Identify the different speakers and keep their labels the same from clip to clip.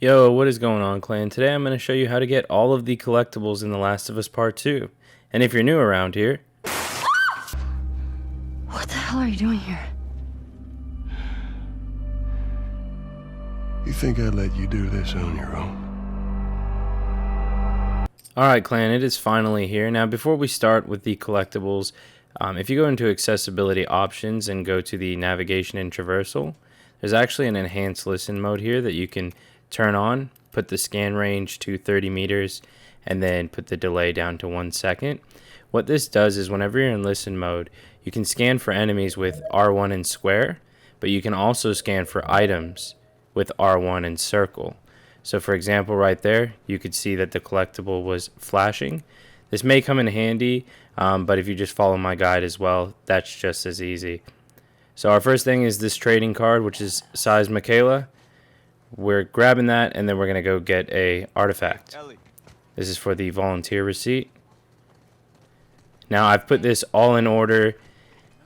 Speaker 1: Yo, what is going on, clan? Today I'm going to show you how to get all of the collectibles in The Last of Us Part 2. And if you're new around here...
Speaker 2: What the hell are you doing here?
Speaker 3: You think I'd let you do this on your own?
Speaker 1: Alright, clan, it is finally here. Now, before we start with the collectibles, if you go into accessibility options and go to the navigation and traversal, there's actually an enhanced listen mode here that you can turn on, put the scan range to 30 meters, and then put the delay down to 1 second. What this does is whenever you're in listen mode, you can scan for enemies with R1 and square, but you can also scan for items with R1 and circle. So for example, right there, you could see that the collectible was flashing. This may come in handy, but if you just follow my guide as well, that's just as easy. So our first thing is this trading card, which is size Michaela. We're grabbing that, and then we're going to go get a artifact.
Speaker 4: Ellie.
Speaker 1: This is for the volunteer receipt. Now I've put this all in order.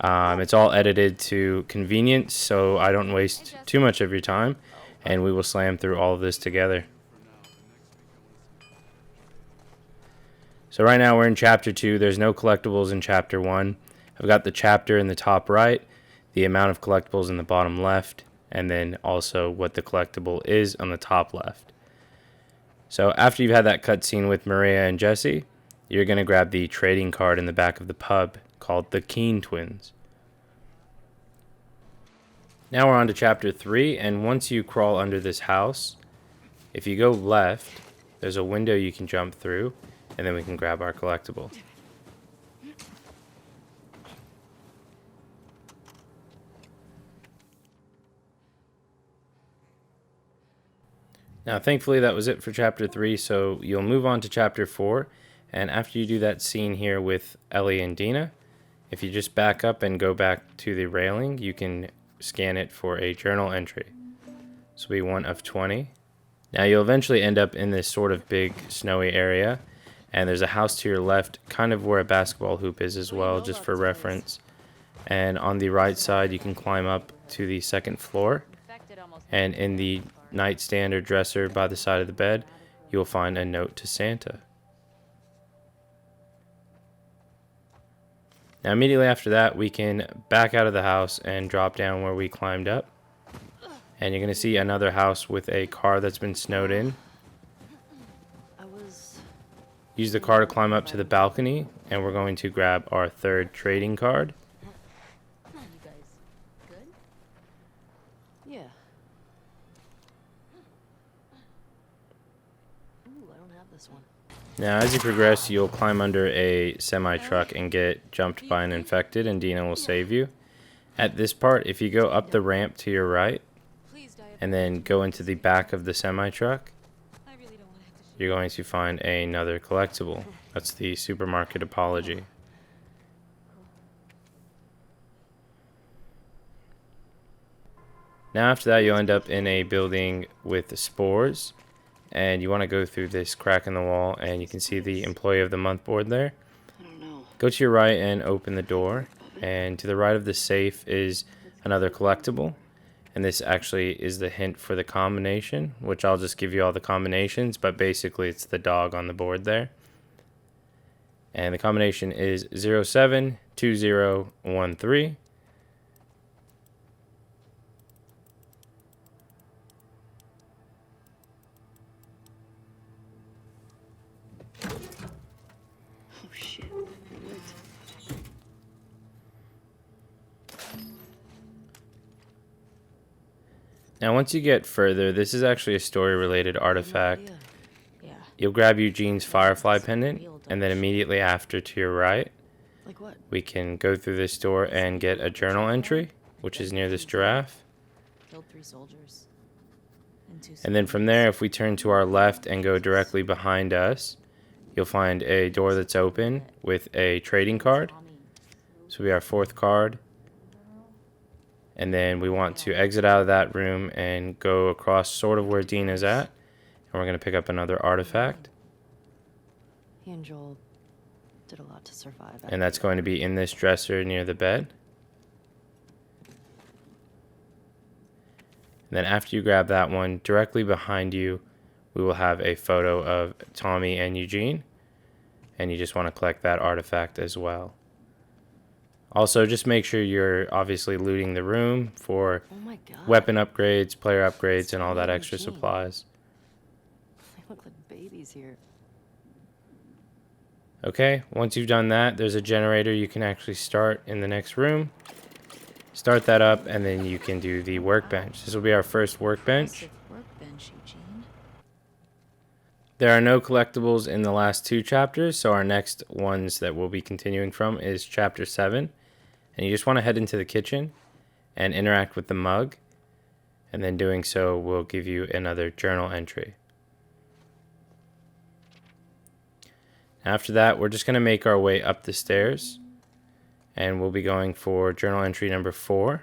Speaker 1: It's all edited to convenience, so I don't waste too much of your time. And we will slam through all of this together. So right now we're in chapter 2. There's no collectibles in chapter 1. I've got the chapter in the top right, the amount of collectibles in the bottom left, and then also what the collectible is on the top left. So after you've had that cutscene with Maria and Jesse, you're going to grab the trading card in the back of the pub called the Keene Twins. Now we're on to chapter 3, and once you crawl under this house, if you go left, there's a window you can jump through, and then we can grab our collectible. Now thankfully that was it for chapter 3, so you'll move on to chapter 4, and after you do that scene here with Ellie and Dina, if you just back up and go back to the railing, you can scan it for a journal entry. This will be 1 of 20. Now you'll eventually end up in this sort of big snowy area, and there's a house to your left, kind of where a basketball hoop is as well, just for reference. And on the right side you can climb up to the second floor, and in the nightstand or dresser by the side of the bed, you'll find a note to Santa. Now immediately after that, we can back out of the house and drop down where we climbed up. And you're going to see another house with a car that's been snowed in. Use the car to climb up to the balcony, and we're going to grab our third trading card.
Speaker 2: You guys good? Yeah. Ooh, I don't have this one.
Speaker 1: Now as you progress, you'll climb under a semi-truck and get jumped by an infected, and Dina will save you. At this part, if you go up the ramp to your right, and then go into the back of the semi-truck, you're going to find another collectible. That's the supermarket apology. Now after that, you'll end up in a building with spores, and you want to go through this crack in the wall, and you can see the Employee of the Month board there. Go to your right and open the door, and to the right of the safe is another collectible, and this actually is the hint for the combination, which I'll just give you all the combinations, but basically it's the dog on the board there. And the combination is 072013.
Speaker 2: Oh shit.
Speaker 1: Now once you get further, this is actually a story related artifact. You'll grab Eugene's Firefly pendant, and then immediately after to your right,
Speaker 2: Like what?
Speaker 1: we can go through this door and get a journal entry, which is near this giraffe.
Speaker 2: Killed 3 soldiers.
Speaker 1: And then from there, if we turn to our left and go directly behind us, you'll find a door that's open with a trading card. So we have our 4th card. And then we want to exit out of that room and go across sort of where Dina's at. And we're going to pick up another artifact.
Speaker 2: He and Joel did a lot to survive.
Speaker 1: And that's going to be in this dresser near the bed. And then after you grab that one, directly behind you, we will have a photo of Tommy and Eugene. And you just want to collect that artifact as well. Also, just make sure you're obviously looting the room for
Speaker 2: Oh my god.
Speaker 1: weapon upgrades, player upgrades, and all that
Speaker 2: Tommy and
Speaker 1: extra
Speaker 2: Eugene.
Speaker 1: supplies.
Speaker 2: They look like babies here.
Speaker 1: Okay, once you've done that, there's a generator you can actually start in the next room. Start that up, and then you can do the workbench. This will be our first workbench.
Speaker 4: Impressive workbench, Eugene.
Speaker 1: There are no collectibles in the last 2 chapters, so our next ones that we'll be continuing from is chapter 7. And you just want to head into the kitchen and interact with the mug, and then doing so will give you another journal entry. After that, we're just going to make our way up the stairs, and we'll be going for journal entry number 4.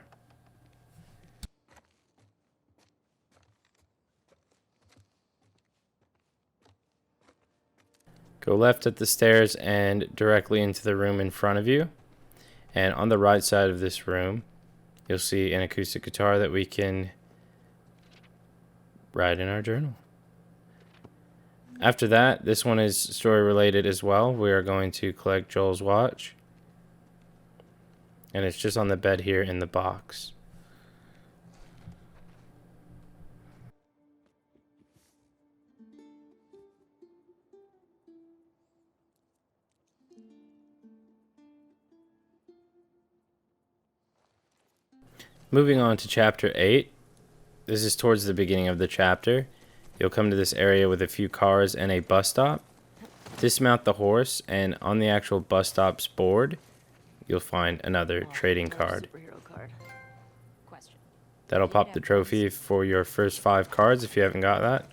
Speaker 1: Go left at the stairs and directly into the room in front of you. And on the right side of this room, you'll see an acoustic guitar that we can write in our journal. After that, this one is story related as well. We are going to collect Joel's watch. And it's just on the bed here in the box. Moving on to chapter 8. This is towards the beginning of the chapter. You'll come to this area with a few cars and a bus stop. Dismount the horse, and on the actual bus stop's board, you'll find another trading card.
Speaker 2: Superhero card.
Speaker 4: Question.
Speaker 1: That'll pop the trophy for your first 5 cards if you haven't got that.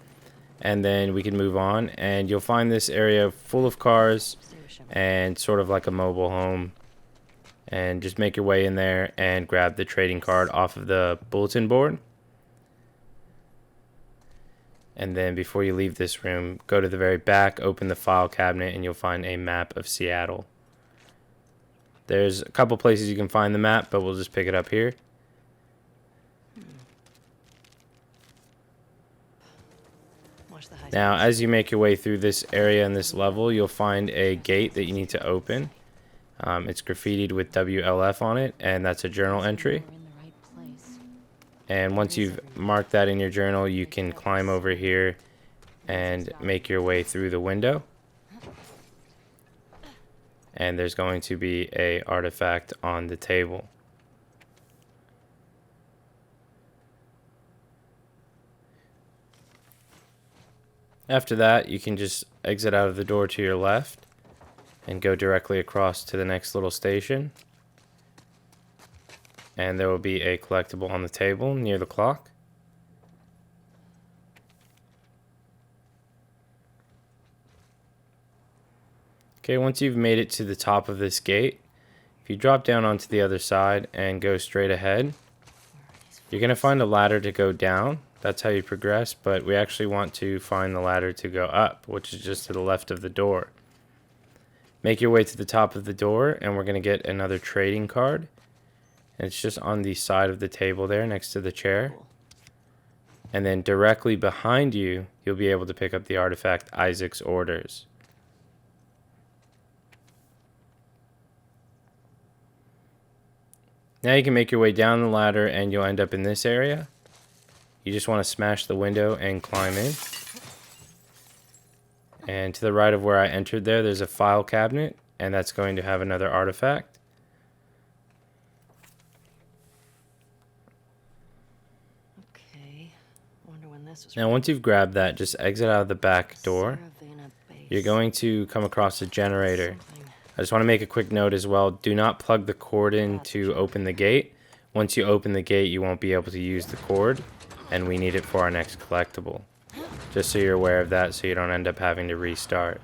Speaker 1: And then we can move on, and you'll find this area full of cars and sort of like a mobile home. And just make your way in there and grab the trading card off of the bulletin board. And then before you leave this room, go to the very back, open the file cabinet, and you'll find a map of Seattle. There's a couple places you can find the map, but we'll just pick it up here.
Speaker 2: Watch the high
Speaker 1: Now,
Speaker 2: speed
Speaker 1: as you make your way through this area and this level, you'll find a gate that you need to open. It's graffitied with WLF on it, and that's a journal entry.
Speaker 4: We're in the right place.
Speaker 1: And once you've marked that in your journal, you can climb over here and make your way through the window. And there's going to be a artifact on the table. After that, you can just exit out of the door to your left and go directly across to the next little station. And there will be a collectible on the table near the clock. Okay, once you've made it to the top of this gate, if you drop down onto the other side and go straight ahead, you're going to find a ladder to go down. That's how you progress, but we actually want to find the ladder to go up, which is just to the left of the door. Make your way to the top of the door, and we're going to get another trading card. And it's just on the side of the table there next to the chair. And then directly behind you, you'll be able to pick up the artifact Isaac's Orders. Now you can make your way down the ladder and you'll end up in this area. You just want to smash the window and climb in. And to the right of where I entered there's a file cabinet, and that's going to have another artifact.
Speaker 2: Okay. Wonder when this was.
Speaker 1: Now once you've grabbed that, just exit out of the back door.
Speaker 2: Saravana base.
Speaker 1: You're going to come across a generator.
Speaker 2: Something.
Speaker 1: I just want to make a quick note as well. Do not plug the cord in to open the gate. Once you open the gate, you won't be able to use the cord, and we need it for our next collectible. Just so you're aware of that, so you don't end up having to restart.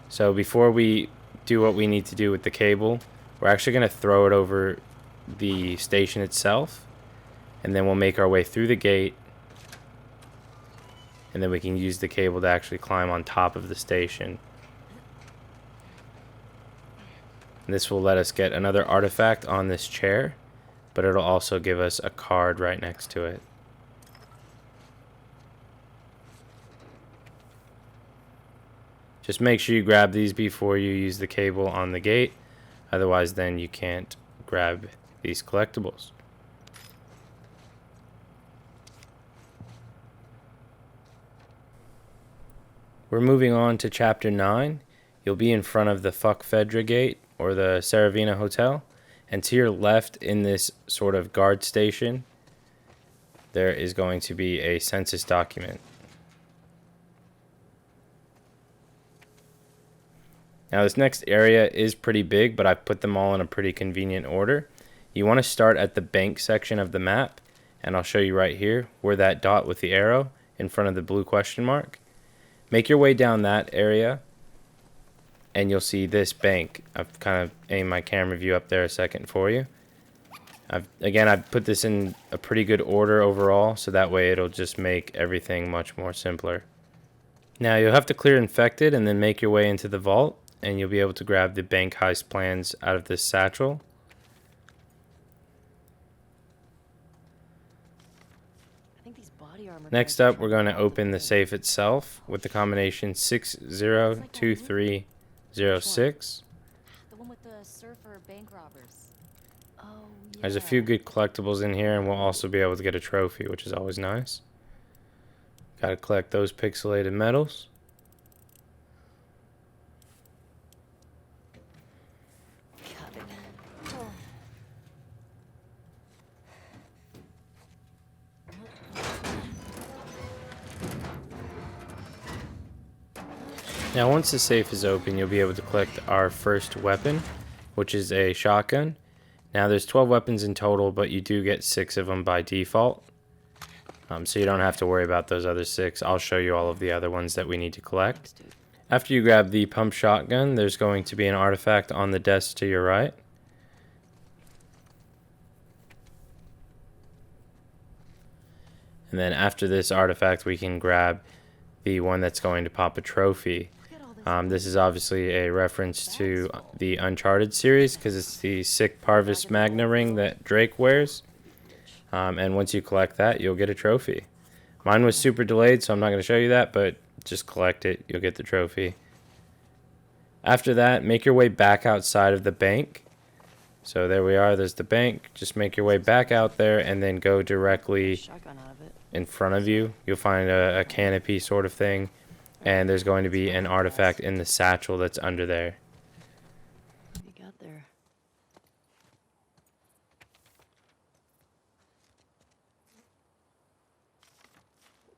Speaker 1: So before we do what we need to do with the cable, we're actually going to throw it over the station itself, and then we'll make our way through the gate, and then we can use the cable to actually climb on top of the station. And this will let us get another artifact on this chair, but it'll also give us a card right next to it. Just make sure you grab these before you use the cable on the gate. Otherwise, then you can't grab these collectibles. We're moving on to Chapter 9. You'll be in front of the Fuck Fedra gate, or the Saravina Hotel. And to your left in this sort of guard station, there is going to be a census document. Now this next area is pretty big, but I've put them all in a pretty convenient order. You want to start at the bank section of the map, and I'll show you right here where that dot with the arrow in front of the blue question mark. Make your way down that area, and you'll see this bank. I've kind of aimed my camera view up there a second for you. I've put this in a pretty good order overall, so that way it'll just make everything much more simpler. Now you'll have to clear infected and then make your way into the vault, and you'll be able to grab the bank heist plans out of this satchel.
Speaker 2: I think these body armor
Speaker 1: Next
Speaker 2: guys are
Speaker 1: up, we're
Speaker 2: trying
Speaker 1: going to open the safe itself with the combination 602306.
Speaker 4: The one with the surfer bank robbers.
Speaker 2: Oh, yeah.
Speaker 1: There's a few good collectibles in here, and we'll also be able to get a trophy, which is always nice. Got to collect those pixelated medals.
Speaker 2: Got it.
Speaker 1: Now once the safe is open, you'll be able to collect our first weapon, which is a shotgun. Now there's 12 weapons in total, but you do get 6 of them by default. So you don't have to worry about those other 6. I'll show you all of the other ones that we need to collect. After you grab the pump shotgun, there's going to be an artifact on the desk to your right. And then after this artifact, we can grab the one that's going to pop a trophy. This is obviously a reference to the Uncharted series because it's the sick Parvis Magna ring that Drake wears. And once you collect that, you'll get a trophy. Mine was super delayed, so I'm not going to show you that, but just collect it. You'll get the trophy. After that, make your way back outside of the bank. So there we are. There's the bank. Just make your way back out there and then go directly
Speaker 2: Shotgun out of it.
Speaker 1: in front of you. You'll find a canopy sort of thing. And there's going to be an artifact in the satchel that's under there.
Speaker 2: What do you got there?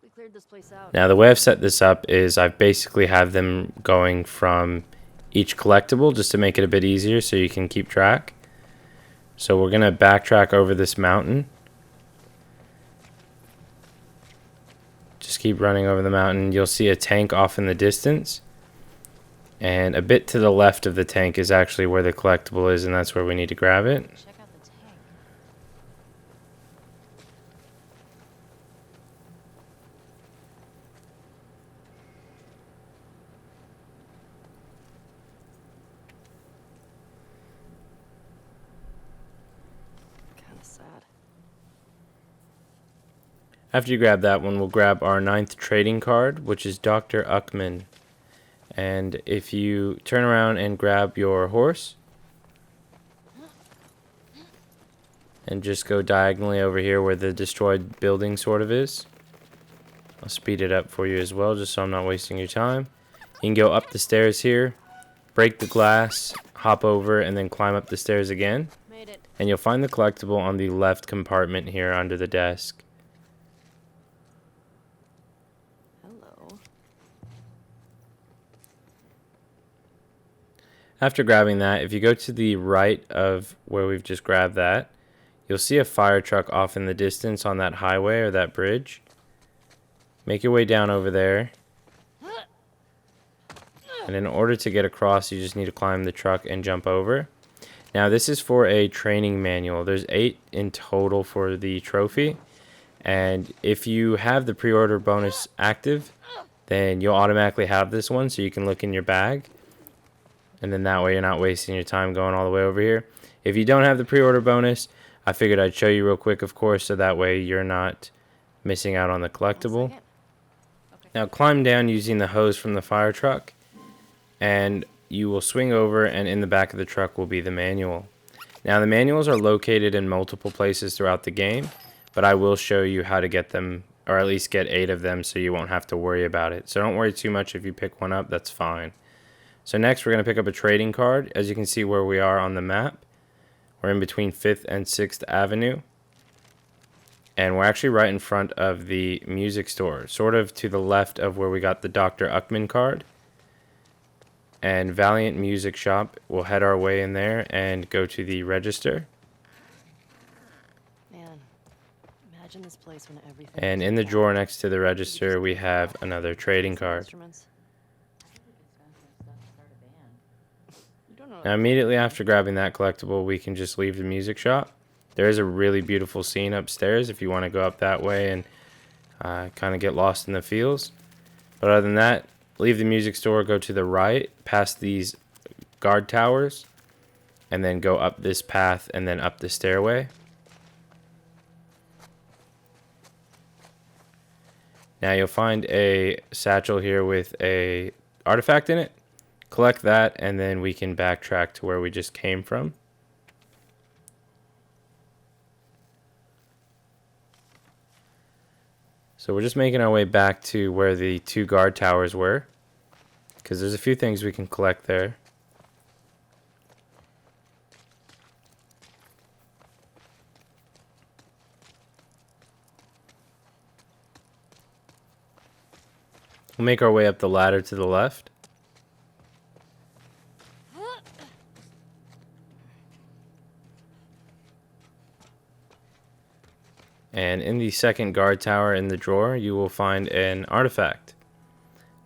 Speaker 2: We cleared this place out.
Speaker 1: Now the way I've set this up is I basically have them going from each collectible just to make it a bit easier so you can keep track. So we're going to backtrack over this mountain. Just keep running over the mountain. You'll see a tank off in the distance. And a bit to the left of the tank is actually where the collectible is, and that's where we need to grab it.
Speaker 4: Check out the tank.
Speaker 2: Kind of sad.
Speaker 1: After you grab that one, we'll grab our 9th trading card, which is Dr. Uckman. And if you turn around and grab your horse, and just go diagonally over here where the destroyed building sort of is. I'll speed it up for you as well, just so I'm not wasting your time. You can go up the stairs here, break the glass, hop over, and then climb up the stairs again.
Speaker 2: Made it.
Speaker 1: And you'll find the collectible on the left compartment here under the desk.
Speaker 2: Hello.
Speaker 1: After grabbing that, if you go to the right of where we've just grabbed that, you'll see a fire truck off in the distance on that highway or that bridge. Make your way down over there. And in order to get across, you just need to climb the truck and jump over. Now, this is for a training manual. There's 8 in total for the trophy. And if you have the pre-order bonus active, then you'll automatically have this one, so you can look in your bag. And then that way you're not wasting your time going all the way over here. If you don't have the pre-order bonus, I figured I'd show you real quick, of course, so that way you're not missing out on the collectible.
Speaker 2: Okay.
Speaker 1: Now climb down using the hose from the fire truck. and you will swing over, and in the back of the truck will be the manual. Now the manuals are located in multiple places throughout the game, but I will show you how to get them, or at least get 8 of them, so you won't have to worry about it. So don't worry too much if you pick one up, that's fine. So next we're going to pick up a trading card. As you can see where we are on the map, we're in between 5th and 6th Avenue. And we're actually right in front of the music store, sort of to the left of where we got the Dr. Uckman card. And Valiant Music Shop, we'll head our way in there and go to the register.
Speaker 2: Man, imagine this place when everything.
Speaker 1: And
Speaker 2: was
Speaker 1: in the
Speaker 2: like
Speaker 1: drawer
Speaker 2: that.
Speaker 1: next to the register, we have another trading
Speaker 2: Some
Speaker 1: card.
Speaker 2: instruments. You don't know.
Speaker 1: Now immediately after grabbing that collectible, we can just leave the music shop. There is a really beautiful scene upstairs if you want to go up that way and kind of get lost in the fields. But other than that, leave the music store, go to the right, past these guard towers, and then go up this path and then up the stairway. Now you'll find a satchel here with a artifact in it. Collect that, and then we can backtrack to where we just came from. So we're just making our way back to where the 2 guard towers were, because there's a few things we can collect there. We'll make our way up the ladder to the left. And in the second guard tower in the drawer, you will find an artifact.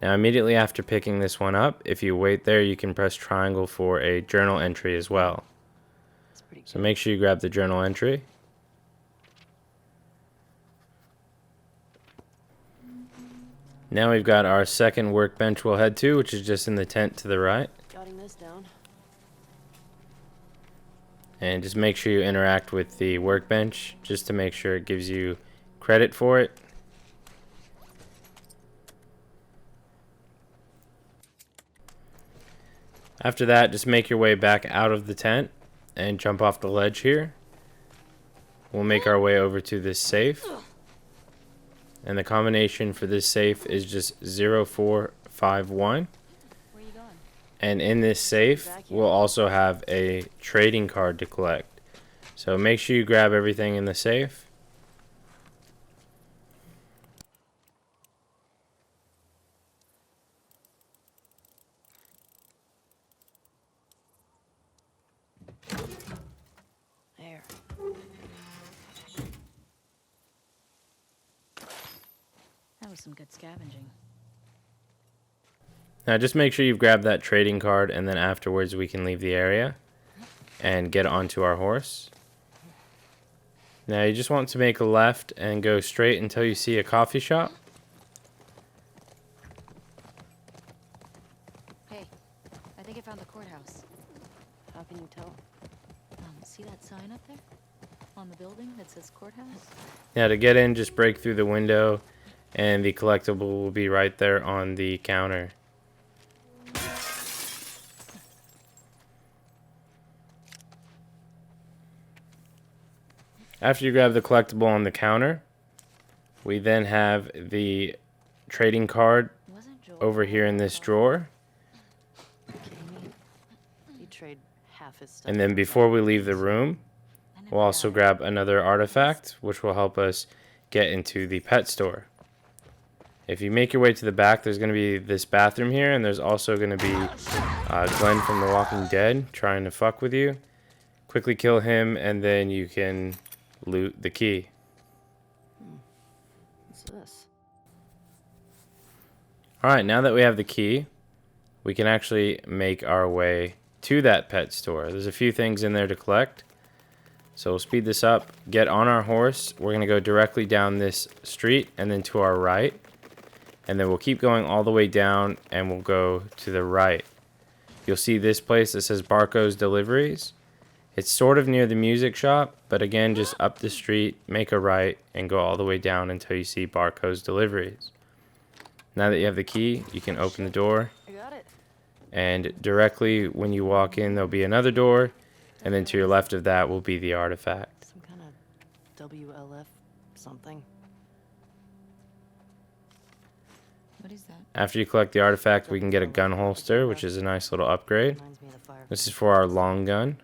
Speaker 1: Now immediately after picking this one up, if you wait there, you can press triangle for a journal entry as well.
Speaker 2: It's pretty
Speaker 1: So make sure you grab the journal entry. Now we've got our second workbench we'll head to, which is just in the tent to the right.
Speaker 2: jotting this down.
Speaker 1: And just make sure you interact with the workbench just to make sure it gives you credit for it. After that, just make your way back out of the tent and jump off the ledge here. We'll make our way over to this safe. And the combination for this safe is just 0451.
Speaker 4: Where you going?
Speaker 1: And in this safe, we'll also have a trading card to collect. So make sure you grab everything in the safe.
Speaker 2: There.
Speaker 4: That was some good scavenging.
Speaker 1: Now just make sure you've grabbed that trading card, and then afterwards we can leave the area and get onto our horse. Now you just want to make a left and go straight until you see a coffee shop.
Speaker 4: Hey, I think I found the courthouse.
Speaker 2: How can you tell?
Speaker 4: See that sign up there? On the building that says courthouse?
Speaker 1: Now to get in, just break through the window and the collectible will be right there on the counter. After you grab the collectible on the counter, we then have the trading card
Speaker 4: Wasn't Joel
Speaker 1: over here in this drawer.
Speaker 2: Kidding me? You trade half his stuff.
Speaker 1: And then before we leave the room, we'll also grab another artifact, which will help us get into the pet store. If you make your way to the back, there's going to be this bathroom here, and there's also going to be Glenn from The Walking Dead trying to fuck with you. Quickly kill him, and then you can loot the key.
Speaker 2: What's this?
Speaker 1: Alright, now that we have the key, we can actually make our way to that pet store. There's a few things in there to collect. So we'll speed this up, get on our horse. We're going to go directly down this street and then to our right. And then we'll keep going all the way down and we'll go to the right. You'll see this place that says Barco's Deliveries. It's sort of near the music shop, but again, just up the street, make a right, and go all the way down until you see Barco's Deliveries. Now that you have the key, you can open the door
Speaker 2: I got it.
Speaker 1: And directly when you walk in, there'll be another door. And then to your left of that will be the artifact.
Speaker 2: Some kind of WLF something.
Speaker 4: What is that?
Speaker 1: After you collect the artifact, we can get a gun holster, which is a nice little upgrade.
Speaker 2: Reminds me of the fire.
Speaker 1: This is for our long gun.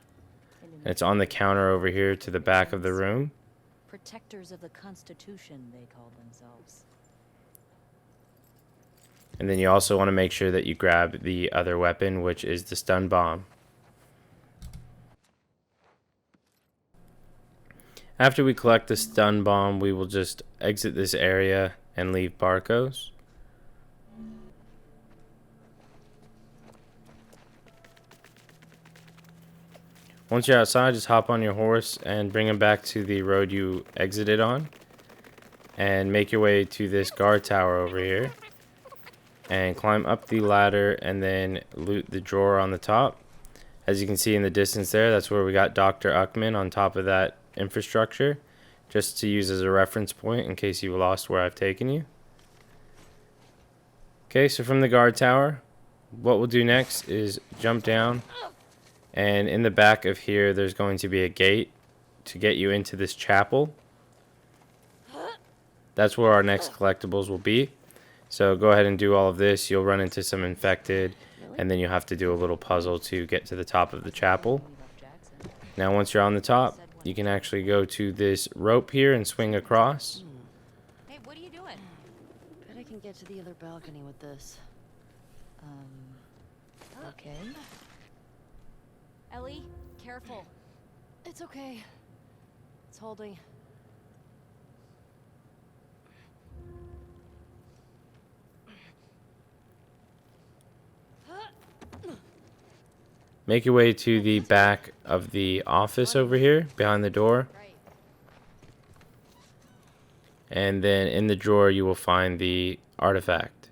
Speaker 1: And it's on the counter over here to the back of the room.
Speaker 4: Protectors of the Constitution, they call themselves.
Speaker 1: And then you also want to make sure that you grab the other weapon, which is the stun bomb. After we collect the stun bomb, we will just exit this area and leave Barcos. Once you're outside, just hop on your horse and bring him back to the road you exited on. And make your way to this guard tower over here. And climb up the ladder and then loot the drawer on the top. As you can see in the distance there, that's where we got Dr. Uckman on top of that infrastructure. Just to use as a reference point in case you lost where I've taken you. Okay, so from the guard tower, what we'll do next is jump down. And in the back of here, there's going to be a gate to get you into this chapel. That's where our next collectibles will be. So go ahead and do all of this. You'll run into some infected, and then you'll have to do a little puzzle to get to the top of the chapel. Now once you're on the top, you can actually go to this rope here and swing across.
Speaker 4: Hey, what are you doing?
Speaker 2: Bet I can get to the other balcony with this.
Speaker 4: Okay. Ellie, careful.
Speaker 2: It's okay. It's holding.
Speaker 1: Make your way to the back of the office over here, behind the door.
Speaker 4: Right.
Speaker 1: And then in the drawer, you will find the artifact.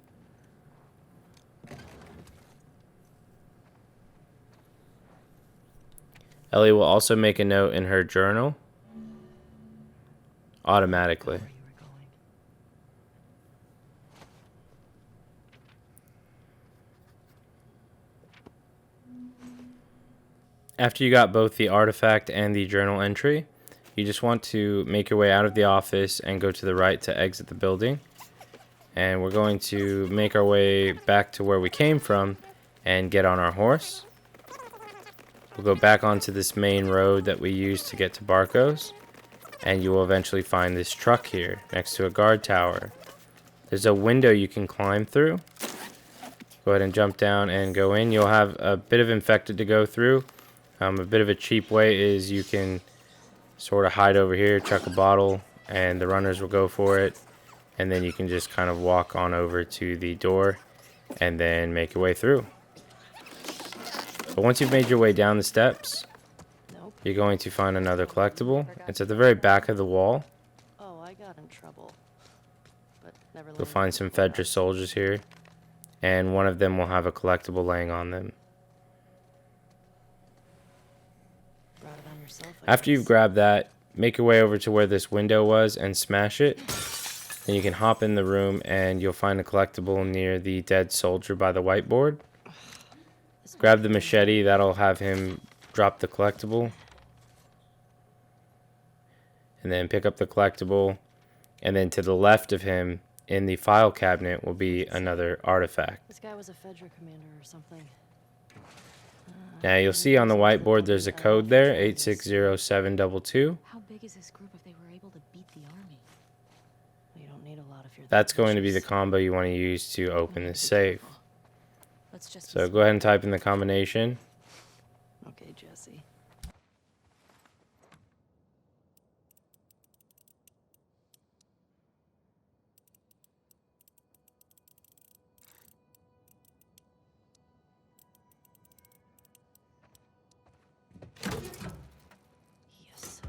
Speaker 1: Ellie will also make a note in her journal automatically.
Speaker 2: Where you were going.
Speaker 1: After you got both the artifact and the journal entry, you just want to make your way out of the office and go to the right to exit the building. And we're going to make our way back to where we came from and get on our horse. We'll go back onto this main road that we used to get to Barcos. And you will eventually find this truck here next to a guard tower. There's a window you can climb through. Go ahead and jump down and go in. You'll have a bit of infected to go through. A bit of a cheap way is you can sort of hide over here, chuck a bottle, and the runners will go for it. And then you can just kind of walk on over to the door and then make your way through. But once you've made your way down the steps,
Speaker 2: Nope.
Speaker 1: you're going to find another collectible. It's at the very back of the wall.
Speaker 2: Oh, I got in trouble. But never
Speaker 1: You'll
Speaker 2: learned
Speaker 1: find
Speaker 2: to
Speaker 1: some
Speaker 2: before
Speaker 1: Fedra soldiers here. And one of them will have a collectible laying on them.
Speaker 2: Brought it on yourself, I
Speaker 1: After you've
Speaker 2: guess.
Speaker 1: grabbed that, make your way over to where this window was and smash it. Then you can hop in the room and you'll find a collectible near the dead soldier by the whiteboard.
Speaker 2: This
Speaker 1: Grab the machete, that'll have him drop the collectible. And then pick up the collectible. And then to the left of him, in the file cabinet, will be another artifact.
Speaker 2: This guy was a Fedra commander or something.
Speaker 1: Now you'll see on the whiteboard there's a code there, 860722.
Speaker 4: How big is this group if they were able to beat the army?
Speaker 2: You don't need a lot if you're
Speaker 1: That's
Speaker 2: that
Speaker 1: going to be the
Speaker 2: vicious.
Speaker 1: combo you want to use to open this safe.
Speaker 4: Let's just
Speaker 1: So go ahead and type in the combination.
Speaker 2: Okay, Jesse. Yes.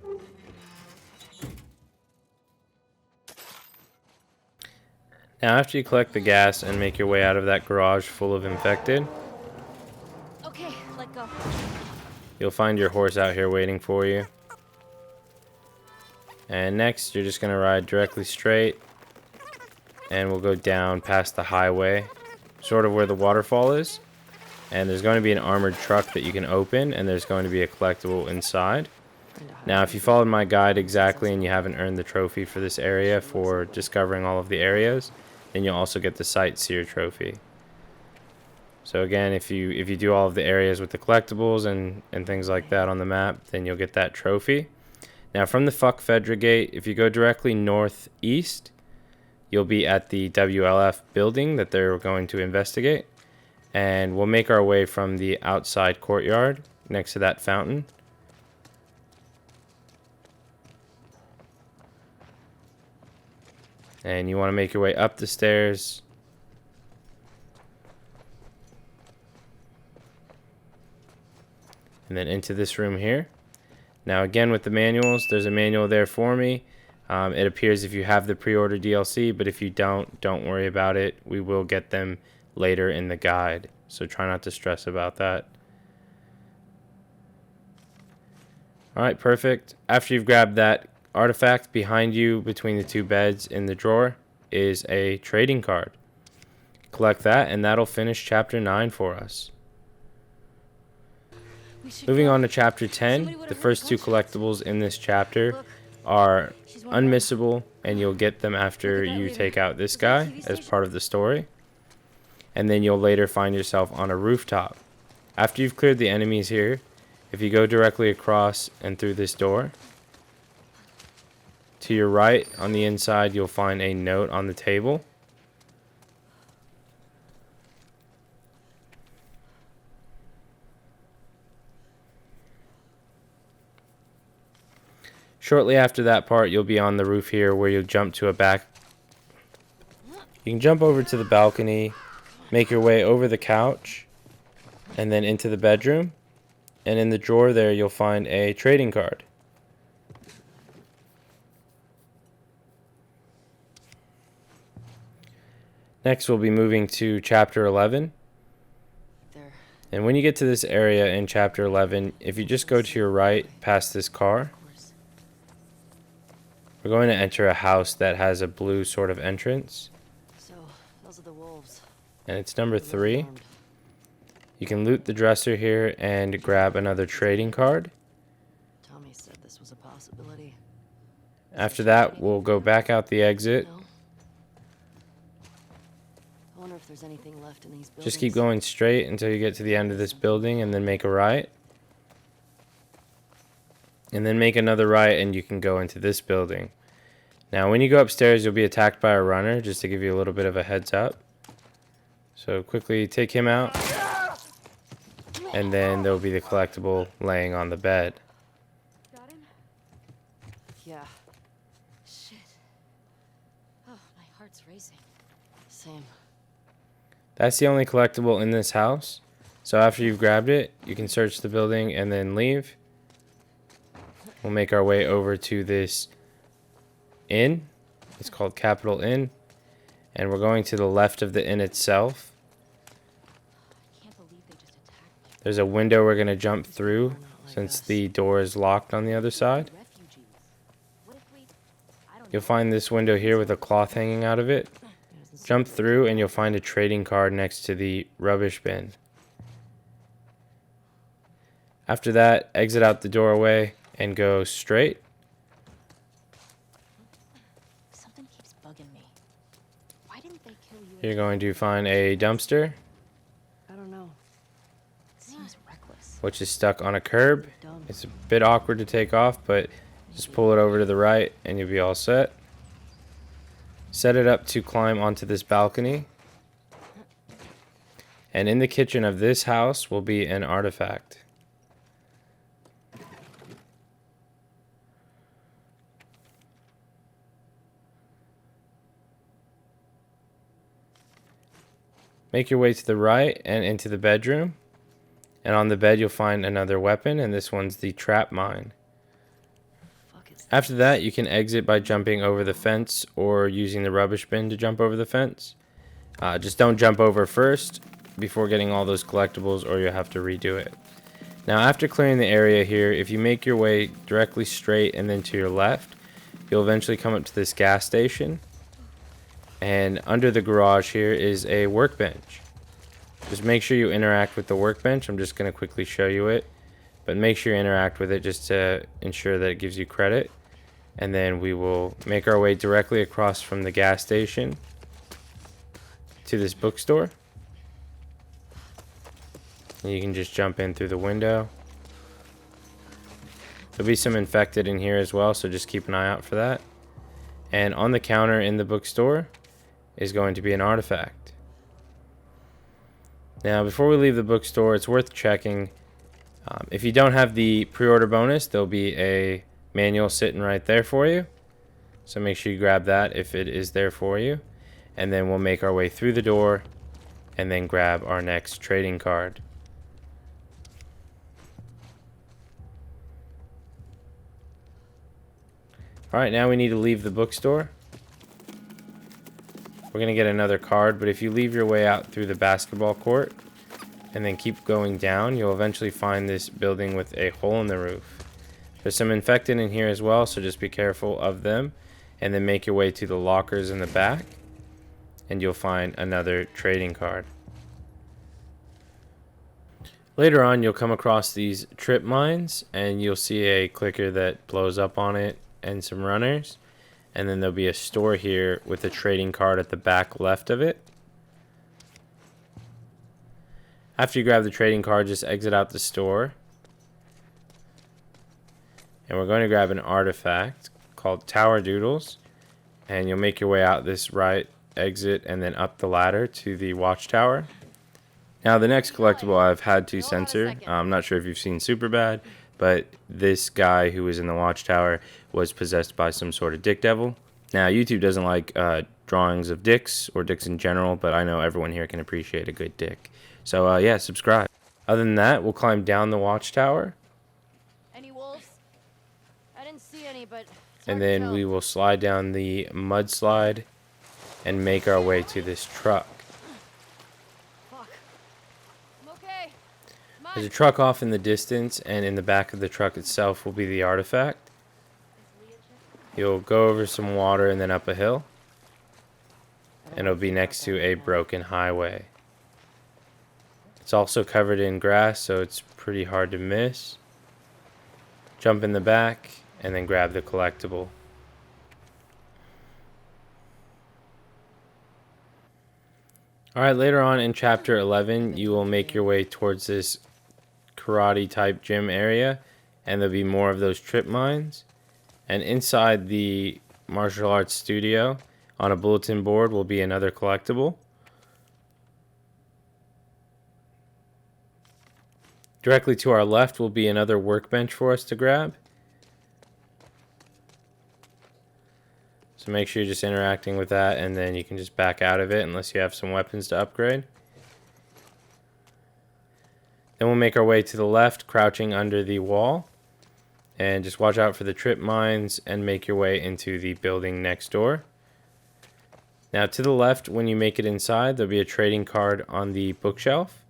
Speaker 1: Now after you collect the gas and make your way out of that garage full of infected,
Speaker 4: Okay, let go.
Speaker 1: you'll find your horse out here waiting for you. And next you're just going to ride directly straight and we'll go down past the highway, sort of where the waterfall is. and there's going to be an armored truck that you can open, and there's going to be a collectible inside. Now, if you followed my guide exactly and you haven't earned the trophy for this area for discovering all of the areas, then you'll also get the Sightseer trophy. So again, if you do all of the areas with the collectibles and things like that on the map, then you'll get that trophy. Now, from the Fuck Fedra gate, if you go directly northeast, you'll be at the WLF building that they're going to investigate. And we'll make our way from the outside courtyard next to that fountain. And you want to make your way up the stairs. And then into this room here. Now again, with the manuals, there's a manual there for me. It appears if you have the pre-order DLC, but if you don't worry about it. We will get them later in the guide, so try not to stress about that. Alright, perfect. After you've grabbed that artifact, behind you between the two beds in the drawer is a trading card. Collect that, and that'll finish chapter 9 for us. Moving on to chapter 10, the first two collectibles in this chapter are unmissable, and you'll get them after you take out this guy as part of the story. And then you'll later find yourself on a rooftop. After you've cleared the enemies here, if you go directly across and through this door, to your right on the inside you'll find a note on the table. Shortly after that part, you'll be on the roof here where you'll jump to a back. You can jump over to the balcony, make your way over the couch, and then into the bedroom. And in the drawer there, you'll find a trading card. Next, we'll be moving to chapter 11. And when you get to this area in chapter 11, if you just go to your right past this car, we're going to enter a house that has a blue sort of entrance.
Speaker 2: So, those are the wolves.
Speaker 1: And it's number 3. You can loot the dresser here and grab another trading card.
Speaker 2: Tommy said this was a possibility.
Speaker 1: After that, we'll go back out the exit.
Speaker 2: No? I wonder if there's anything left in these buildings.
Speaker 1: Just keep going straight until you get to the end of this building and then make a right. And then make another right and you can go into this building. Now when you go upstairs, you'll be attacked by a runner, just to give you a little bit of a heads up. So quickly take him out. And then there'll be the collectible laying on the bed.
Speaker 4: Got him?
Speaker 2: Yeah,
Speaker 4: Shit. Oh, my heart's racing.
Speaker 2: same.
Speaker 1: That's the only collectible in this house. So after you've grabbed it, you can search the building and then leave. We'll make our way over to this inn. It's called Capital Inn. And we're going to the left of the inn itself.
Speaker 4: I can't believe they just attacked me.
Speaker 1: There's a window we're going to jump through since the door is locked on the other side.
Speaker 4: Refugees. What if we... I don't
Speaker 1: You'll find this window here with a cloth hanging out of it. Jump through and you'll find a trading card next to the rubbish bin. After that, exit out the doorway and go straight.
Speaker 4: Something keeps bugging me. Why didn't they kill you?
Speaker 1: You're going to find a dumpster,
Speaker 2: I don't know.
Speaker 4: Seems reckless.
Speaker 1: which is stuck on a curb.
Speaker 2: Dumb.
Speaker 1: It's a bit awkward to take off, but just pull it over to the right and you'll be all set. Set it up to climb onto this balcony. And in the kitchen of this house will be an artifact. Make your way to the right and into the bedroom. And on the bed you'll find another weapon, and this one's the trap mine.
Speaker 2: Fuck is
Speaker 1: After that, you can exit by jumping over the fence or using the rubbish bin to jump over the fence. Just don't jump over first before getting all those collectibles, or you'll have to redo it. Now, after clearing the area here, if you make your way directly straight and then to your left, you'll eventually come up to this gas station. And under the garage here is a workbench. Just make sure you interact with the workbench. I'm just going to quickly show you it. But make sure you interact with it just to ensure that it gives you credit. And then we will make our way directly across from the gas station to this bookstore. And you can just jump in through the window. There'll be some infected in here as well, so just keep an eye out for that. And on the counter in the bookstore is going to be an artifact. Now, before we leave the bookstore, it's worth checking. If you don't have the pre-order bonus, there'll be a manual sitting right there for you. So make sure you grab that if it is there for you. And then we'll make our way through the door and then grab our next trading card. Alright, now we need to leave the bookstore. We're going to get another card, but if you leave your way out through the basketball court and then keep going down, you'll eventually find this building with a hole in the roof. There's some infected in here as well, so just be careful of them. And then make your way to the lockers in the back, and you'll find another trading card. Later on, you'll come across these trip mines, and you'll see a clicker that blows up on it and some runners. And then there'll be a store here with a trading card at the back left of it. After you grab the trading card, just exit out the store. And we're going to grab an artifact called Tower Doodles. And you'll make your way out this right exit and then up the ladder to the watchtower. Now, the next collectible I've had to censor. I'm not sure if you've seen Superbad, but this guy who was in the watchtower was possessed by some sort of dick devil. Now, YouTube doesn't like drawings of dicks or dicks in general, but I know everyone here can appreciate a good dick. So, yeah, subscribe. Other than that, we'll climb down the watchtower.
Speaker 2: Any wolves? I didn't see any, but it's
Speaker 1: And
Speaker 2: hard to
Speaker 1: then
Speaker 2: tell.
Speaker 1: we will slide down the mudslide and make our way to this truck.
Speaker 2: Fuck. I'm okay. Come
Speaker 1: There's a
Speaker 2: on.
Speaker 1: truck off in the distance, and in the back of the truck itself will be the artifact. You'll go over some water and then up a hill, and it'll be next to a broken highway. It's also covered in grass, so it's pretty hard to miss. Jump in the back, and then grab the collectible. Alright, later on in chapter 11, you will make your way towards this karate type gym area, and there'll be more of those trip mines. And inside the martial arts studio, on a bulletin board, will be another collectible. Directly to our left will be another workbench for us to grab. So make sure you're just interacting with that, and then you can just back out of it unless you have some weapons to upgrade. Then we'll make our way to the left, crouching under the wall. And just watch out for the trip mines and make your way into the building next door. Now to the left, when you make it inside, there'll be a trading card on the bookshelf.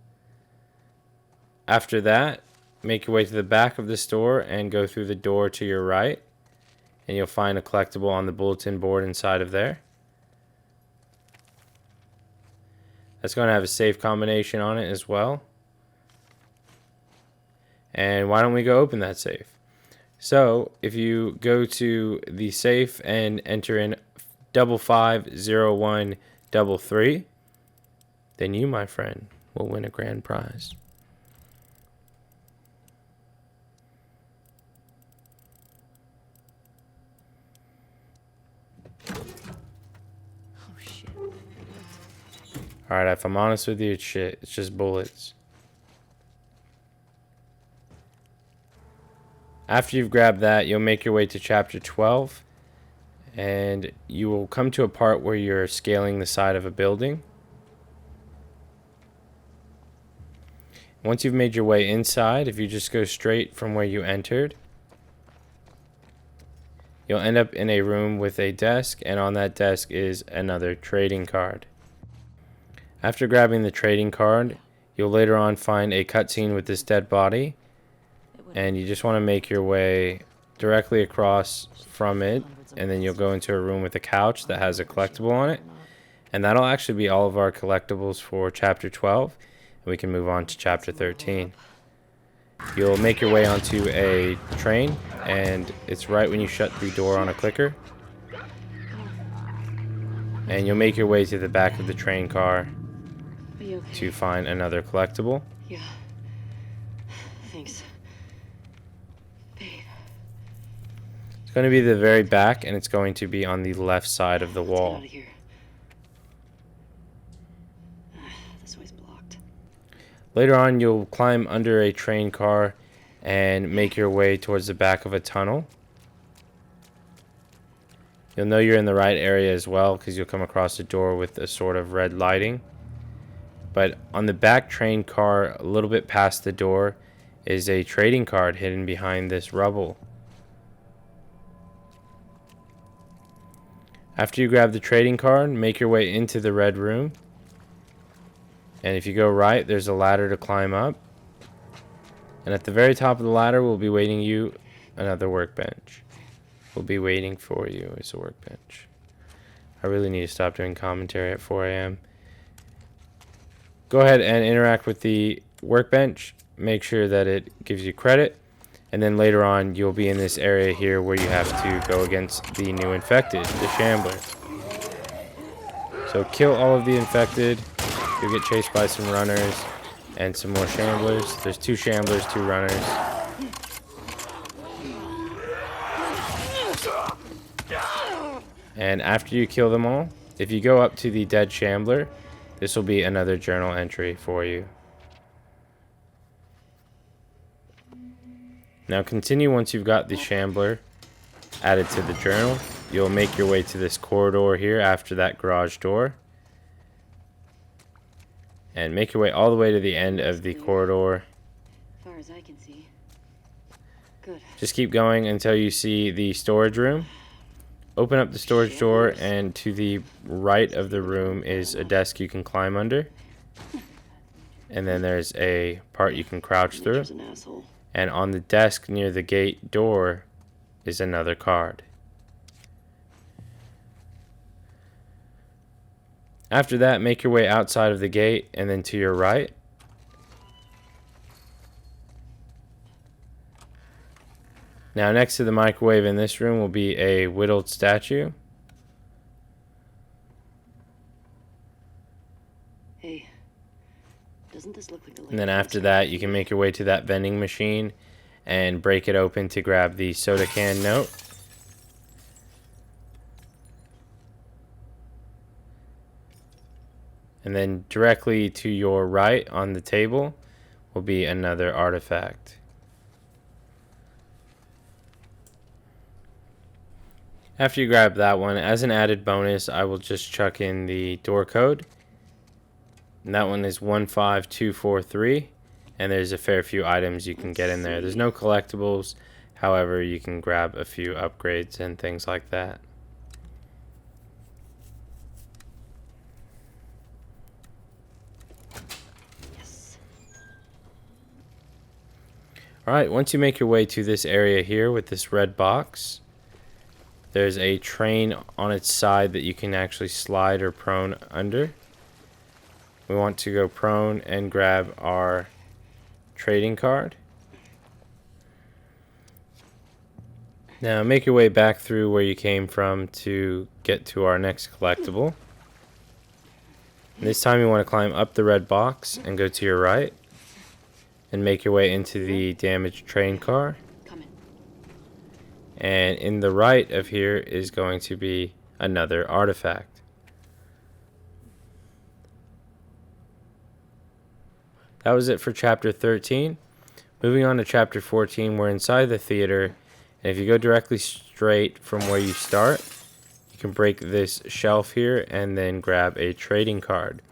Speaker 1: After that, make your way to the back of the store and go through the door to your right. And you'll find a collectible on the bulletin board inside of there. That's going to have a safe combination on it as well. And why don't we go open that safe? So, if you go to the safe and enter in 550133, then you, my friend, will win a grand prize.
Speaker 2: Oh shit.
Speaker 1: Alright, if I'm honest with you, it's shit. It's just bullets. After you've grabbed that, you'll make your way to chapter 12. And you will come to a part where you're scaling the side of a building. Once you've made your way inside, if you just go straight from where you entered, you'll end up in a room with a desk, and on that desk is another trading card. After grabbing the trading card, you'll later on find a cutscene with this dead body, and you just want to make your way directly across from it, and then you'll go into a room with a couch that has a collectible on it. And that'll actually be all of our collectibles for chapter 12. We can move on to chapter 13. You'll make your way onto a train, and it's right when you shut the door on a clicker. And you'll make your way to the back of the train car
Speaker 2: Are you okay?
Speaker 1: to find another collectible.
Speaker 2: Yeah. Thanks. Babe.
Speaker 1: It's going to be the very back, and it's going to be on the left side of the
Speaker 2: Let's get
Speaker 1: wall.
Speaker 2: out of here. This way's blocked.
Speaker 1: Later on, you'll climb under a train car and make your way towards the back of a tunnel. You'll know you're in the right area as well because you'll come across a door with a sort of red lighting. But on the back train car, a little bit past the door, is a trading card hidden behind this rubble. After you grab the trading card, make your way into the red room. And if you go right, there's a ladder to climb up. And at the very top of the ladder will be waiting you another workbench. Will be waiting for you is a workbench. I really need to stop doing commentary at 4 a.m. Go ahead and interact with the workbench. Make sure that it gives you credit. And then later on, you'll be in this area here where you have to go against the new infected, the Shambler. So kill all of the infected. You'll get chased by some runners and some more Shamblers. There's 2 Shamblers, 2 runners. And after you kill them all, if you go up to the dead Shambler, this will be another journal entry for you. Now continue once you've got the Shambler added to the journal. You'll make your way to this corridor here after that garage door. And make your way all the way to the end of the corridor.
Speaker 2: As far as I can see. Good.
Speaker 1: Just keep going until you see the storage room. Open up the storage door, and to the right of the room is a desk you can climb under. And then there's a part you can crouch through.
Speaker 2: Nature's an asshole.
Speaker 1: And on the desk near the gate door is another card. After that, make your way outside of the gate and then to your right. Now next to the microwave in this room will be a whittled statue.
Speaker 2: Hey. Doesn't this look like the
Speaker 1: And then after that, you can make your way to that vending machine and break it open to grab the soda can note. And then directly to your right on the table will be another artifact. After you grab that one, as an added bonus, I will just chuck in the door code. And that one is 15243. And there's a fair few items you can get in there. There's no collectibles. However, you can grab a few upgrades and things like that.
Speaker 2: Yes.
Speaker 1: Alright, once you make your way to this area here with this red box, there's a train on its side that you can actually slide or prone under. We want to go prone and grab our trading card. Now make your way back through where you came from to get to our next collectible. And this time you want to climb up the red box and go to your right and make your way into the damaged train car.
Speaker 2: Coming.
Speaker 1: And in the right of here is going to be another artifact. That was it for chapter 13. Moving on to chapter 14, we're inside the theater. And if you go directly straight from where you start, you can break this shelf here and then grab a trading card.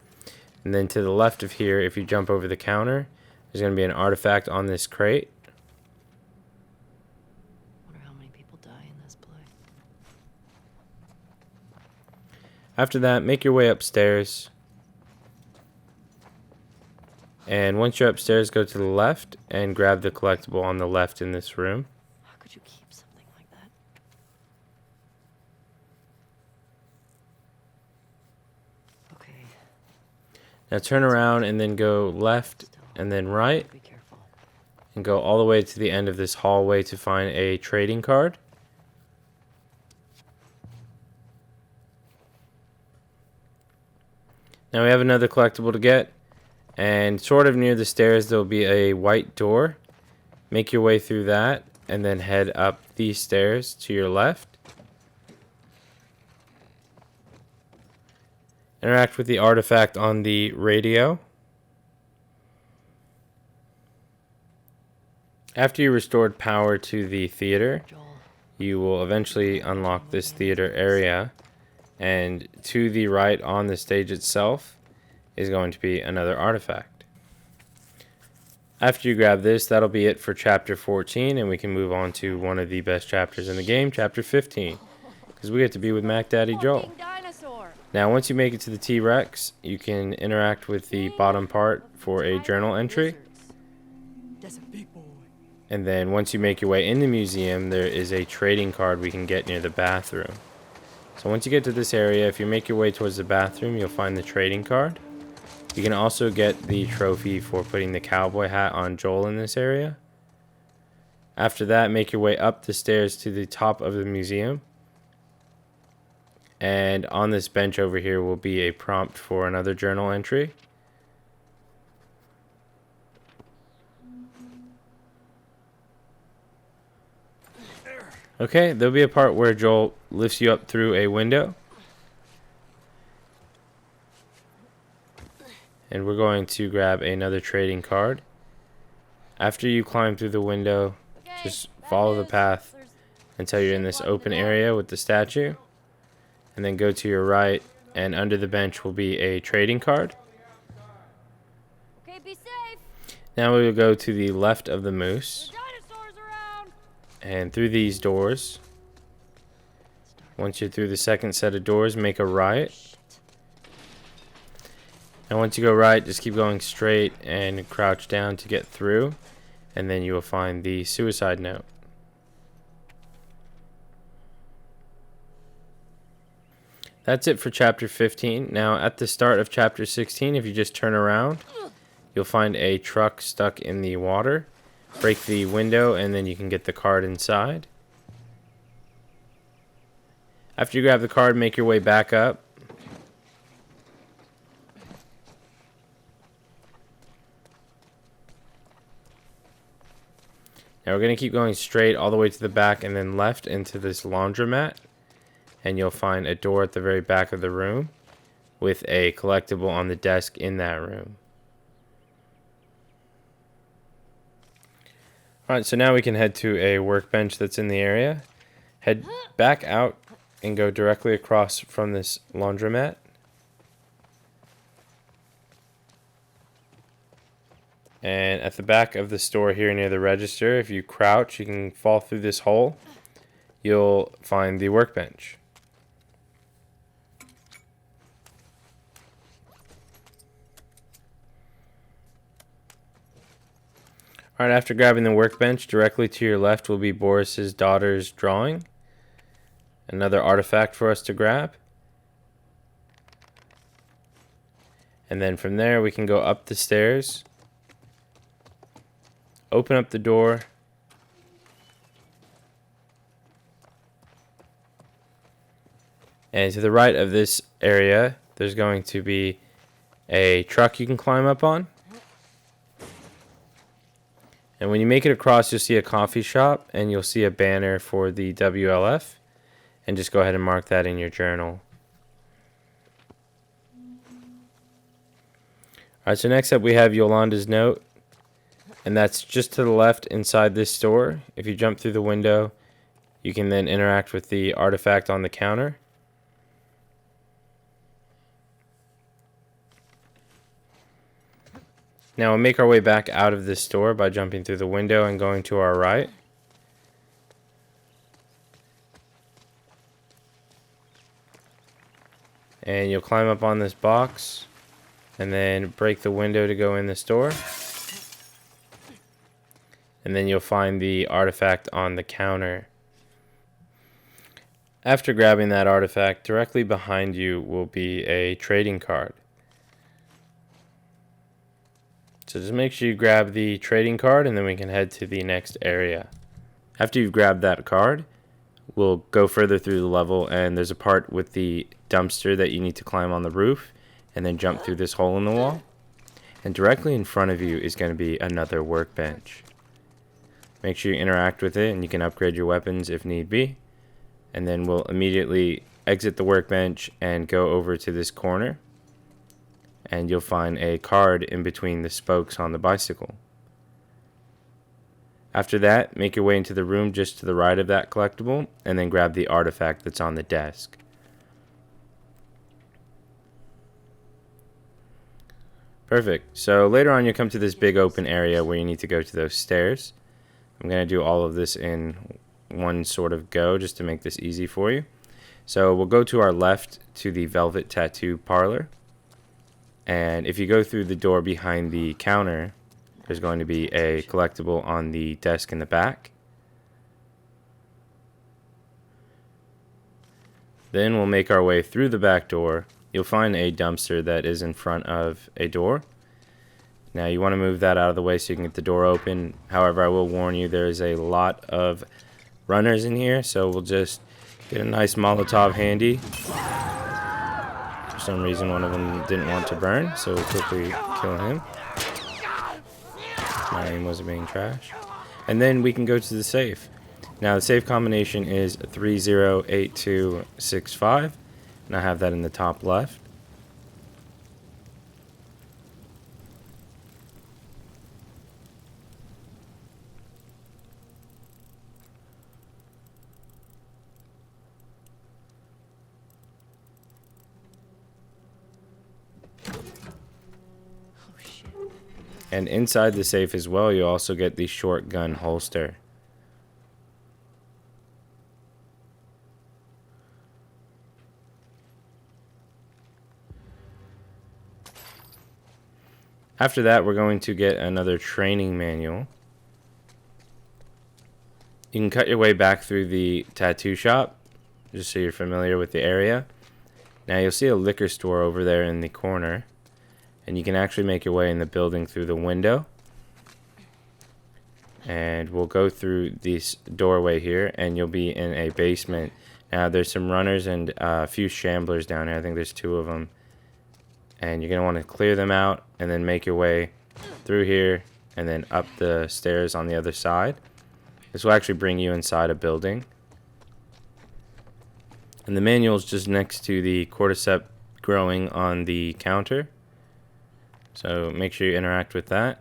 Speaker 1: And then to the left of here, if you jump over the counter, there's going to be an artifact on this crate.
Speaker 2: Wonder how many people die in this play.
Speaker 1: After that, make your way upstairs. And once you're upstairs, go to the left and grab the collectible on the left in this room.
Speaker 2: How could you keep something like that? Okay.
Speaker 1: Now turn around and then go left and then right,
Speaker 2: Be careful.
Speaker 1: and go all the way to the end of this hallway to find a trading card. Now we have another collectible to get, and sort of near the stairs there will be a white door. Make your way through that and then head up these stairs to your left. Interact with the artifact on the radio. After you restored power to the theater,
Speaker 2: Joel.
Speaker 1: you will eventually unlock this theater area, and to the right on the stage itself is going to be another artifact. After you grab this, that'll be it for chapter 14, and we can move on to one of the best chapters in the game, chapter 15, because we get to be with Mac Daddy Joel.
Speaker 2: Dinosaur.
Speaker 1: Now once you make it to the T-Rex, you can interact with the bottom part for a journal entry.
Speaker 2: That's a big boy.
Speaker 1: And then once you make your way in the museum, there is a trading card we can get near the bathroom. So once you get to this area, if you make your way towards the bathroom, you'll find the trading card. You can also get the trophy for putting the cowboy hat on Joel in this area. After that, make your way up the stairs to the top of the museum. And on this bench over here will be a prompt for another journal entry. Okay, there'll be a part where Joel lifts you up through a window. And we're going to grab another trading card. After you climb through the window, just follow the path until you're in this open area with the statue. And then go to your right, and under the bench will be a trading card.
Speaker 2: Okay, be safe.
Speaker 1: Now we will go to the left of the moose,
Speaker 2: Dinosaurs around.
Speaker 1: and through these doors. Once you're through the second set of doors, make a right. And once you go right, just keep going straight and crouch down to get through, and then you will find the suicide note. That's it for chapter 15. Now at the start of chapter 16, if you just turn around, you'll find a truck stuck in the water. Break the window and then you can get the card inside. After you grab the card, make your way back up. Now we're going to keep going straight all the way to the back and then left into this laundromat. And you'll find a door at the very back of the room with a collectible on the desk in that room. Alright, so now we can head to a workbench that's in the area. Head back out and go directly across from this laundromat. And at the back of the store here near the register, if you crouch, you can fall through this hole. You'll find the workbench. Alright, after grabbing the workbench, directly to your left will be Boris's daughter's drawing. Another artifact for us to grab. And then from there we can go up the stairs. Open up the door. And to the right of this area, there's going to be a truck you can climb up on. And when you make it across, you'll see a coffee shop, and you'll see a banner for the WLF. And just go ahead and mark that in your journal. Alright, so next up we have Yolanda's note. And that's just to the left inside this store. If you jump through the window, you can then interact with the artifact on the counter. Now we'll make our way back out of this store by jumping through the window and going to our right. And you'll climb up on this box and then break the window to go in the store. And then you'll find the artifact on the counter. After grabbing that artifact, directly behind you will be a trading card. So just make sure you grab the trading card and then we can head to the next area. After you've grabbed that card, we'll go further through the level, and there's a part with the dumpster that you need to climb on the roof and then jump through this hole in the wall. And directly in front of you is going to be another workbench. Make sure you interact with it and you can upgrade your weapons if need be. And then we'll immediately exit the workbench and go over to this corner. And you'll find a card in between the spokes on the bicycle. After that, make your way into the room just to the right of that collectible and then grab the artifact that's on the desk. Perfect. So later on you'll come to this big open area where you need to go to those stairs. I'm going to do all of this in one sort of go just to make this easy for you. So we'll go to our left to the Velvet Tattoo Parlor. And if you go through the door behind the counter, there's going to be a collectible on the desk in the back. Then we'll make our way through the back door. You'll find a dumpster that is in front of a door. Now you want to move that out of the way so you can get the door open. However, I will warn you, there is a lot of runners in here, so we'll just get a nice Molotov handy. For some reason, one of them didn't want to burn, so we'll quickly kill him. My aim wasn't being trash. And then we can go to the safe. Now the safe combination is 308265, and I have that in the top left. And inside the safe as well, you also get the shotgun holster. After that, we're going to get another training manual. You can cut your way back through the tattoo shop, just so you're familiar with the area. Now you'll see a liquor store over there in the corner. And you can actually make your way in the building through the window. And we'll go through this doorway here, and you'll be in a basement. Now there's some runners and a few shamblers down here. I think there's 2 of them. And you're going to want to clear them out and then make your way through here and then up the stairs on the other side. This will actually bring you inside a building. And the manual is just next to the cordyceps growing on the counter. So make sure you interact with that.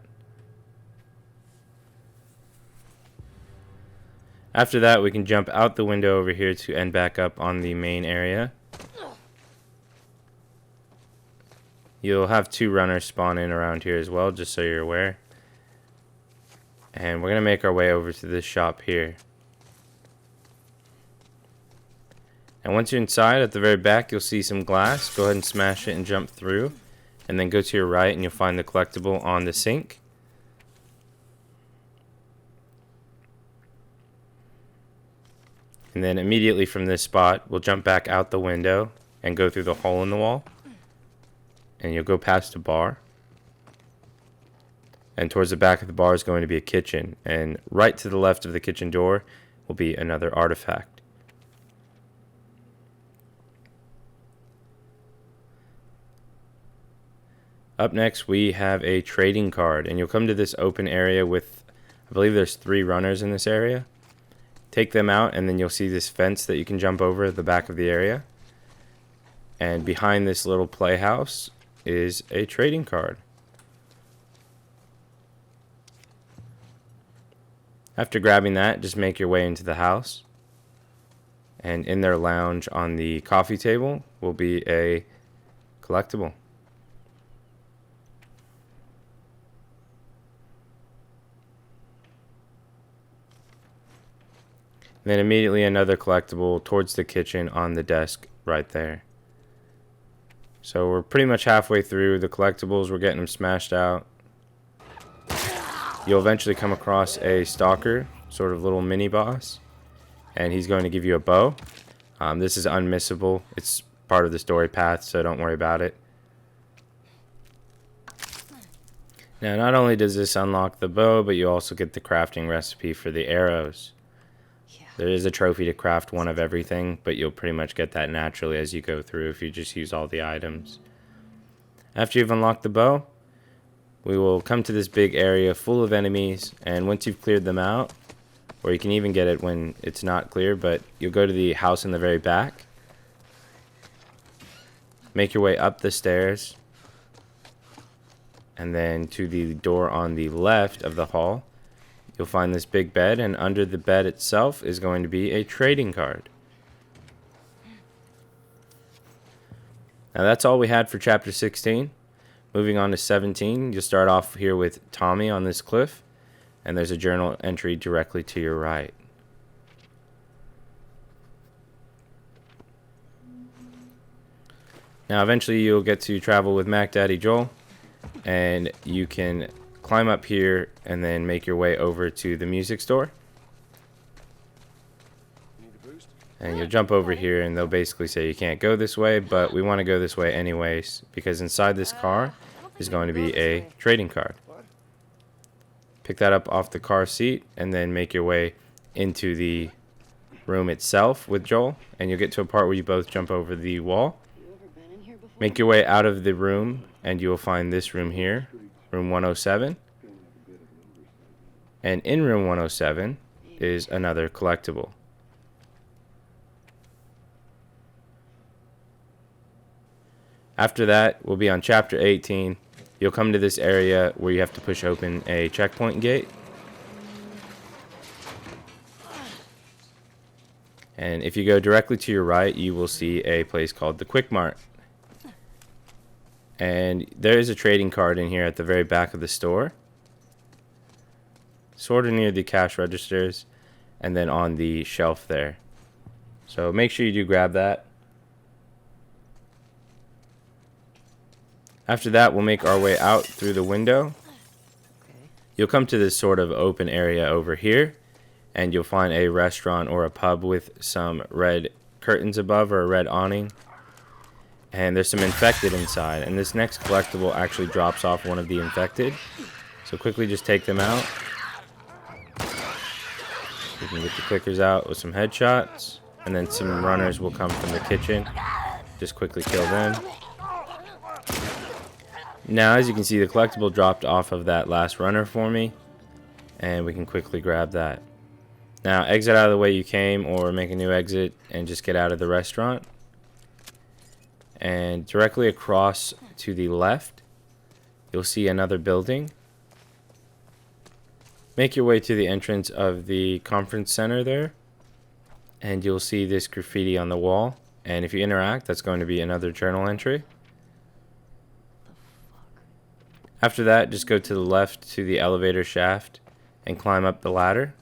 Speaker 1: After that, we can jump out the window over here to end back up on the main area. You'll have 2 runners spawn in around here as well, just so you're aware. And we're going to make our way over to this shop here. And once you're inside, at the very back, you'll see some glass. Go ahead and smash it and jump through. And then go to your right and you'll find the collectible on the sink. And then immediately from this spot, we'll jump back out the window and go through the hole in the wall. And you'll go past a bar. And towards the back of the bar is going to be a kitchen. And right to the left of the kitchen door will be another artifact. Up next, we have a trading card, and you'll come to this open area with, I believe there's 3 runners in this area. Take them out, and then you'll see this fence that you can jump over at the back of the area. And behind this little playhouse is a trading card. After grabbing that, just make your way into the house. And in their lounge on the coffee table will be a collectible. Then immediately another collectible towards the kitchen on the desk right there. So we're pretty much halfway through the collectibles. We're getting them smashed out. You'll eventually come across a stalker, sort of little mini boss. And he's going to give you a bow. This is unmissable. It's part of the story path, so don't worry about it. Now, not only does this unlock the bow, but you also get the crafting recipe for the arrows.
Speaker 2: Yeah.
Speaker 1: There is a trophy to craft one of everything, but you'll pretty much get that naturally as you go through if you just use all the items. After you've unlocked the bow, we will come to this big area full of enemies, and once you've cleared them out, or you can even get it when it's not clear, but you'll go to the house in the very back, make your way up the stairs, and then to the door on the left of the hall, you'll find this big bed, and under the bed itself is going to be a trading card. Now that's all we had for chapter 16. Moving on to 17, you'll start off here with Tommy on this cliff, and there's a journal entry directly to your right. Now eventually you'll get to travel with Mac Daddy Joel, and you can climb up here and then make your way over to the music store. And you'll jump over here and they'll basically say you can't go this way, but we want to go this way anyways because inside this car is going to be a trading card. Pick that up off the car seat and then make your way into the room itself with Joel, and you'll get to a part where you both jump over the wall. Make your way out of the room and you will find this room here, room 107. And in room 107 is another collectible. After that, we'll be on chapter 18. You'll come to this area where you have to push open a checkpoint gate. And if you go directly to your right, you will see a place called the Quick Mart. And there is a trading card in here at the very back of the store, sort of near the cash registers, and then on the shelf there. So make sure you do grab that. After that, we'll make our way out through the window. You'll come to this sort of open area over here, and you'll find a restaurant or a pub with some red curtains above, or a red awning. And there's some infected inside, and this next collectible actually drops off one of the infected. So quickly just take them out. You can get the clickers out with some headshots, and then some runners will come from the kitchen. Just quickly kill them. Now, as you can see, the collectible dropped off of that last runner for me, and we can quickly grab that. Now, exit out of the way you came, or make a new exit and just get out of the restaurant. And directly across to the left, you'll see another building. Make your way to the entrance of the conference center there, and you'll see this graffiti on the wall. And if you interact, that's going to be another journal entry. After that, just go to the left to the elevator shaft and climb up the ladder.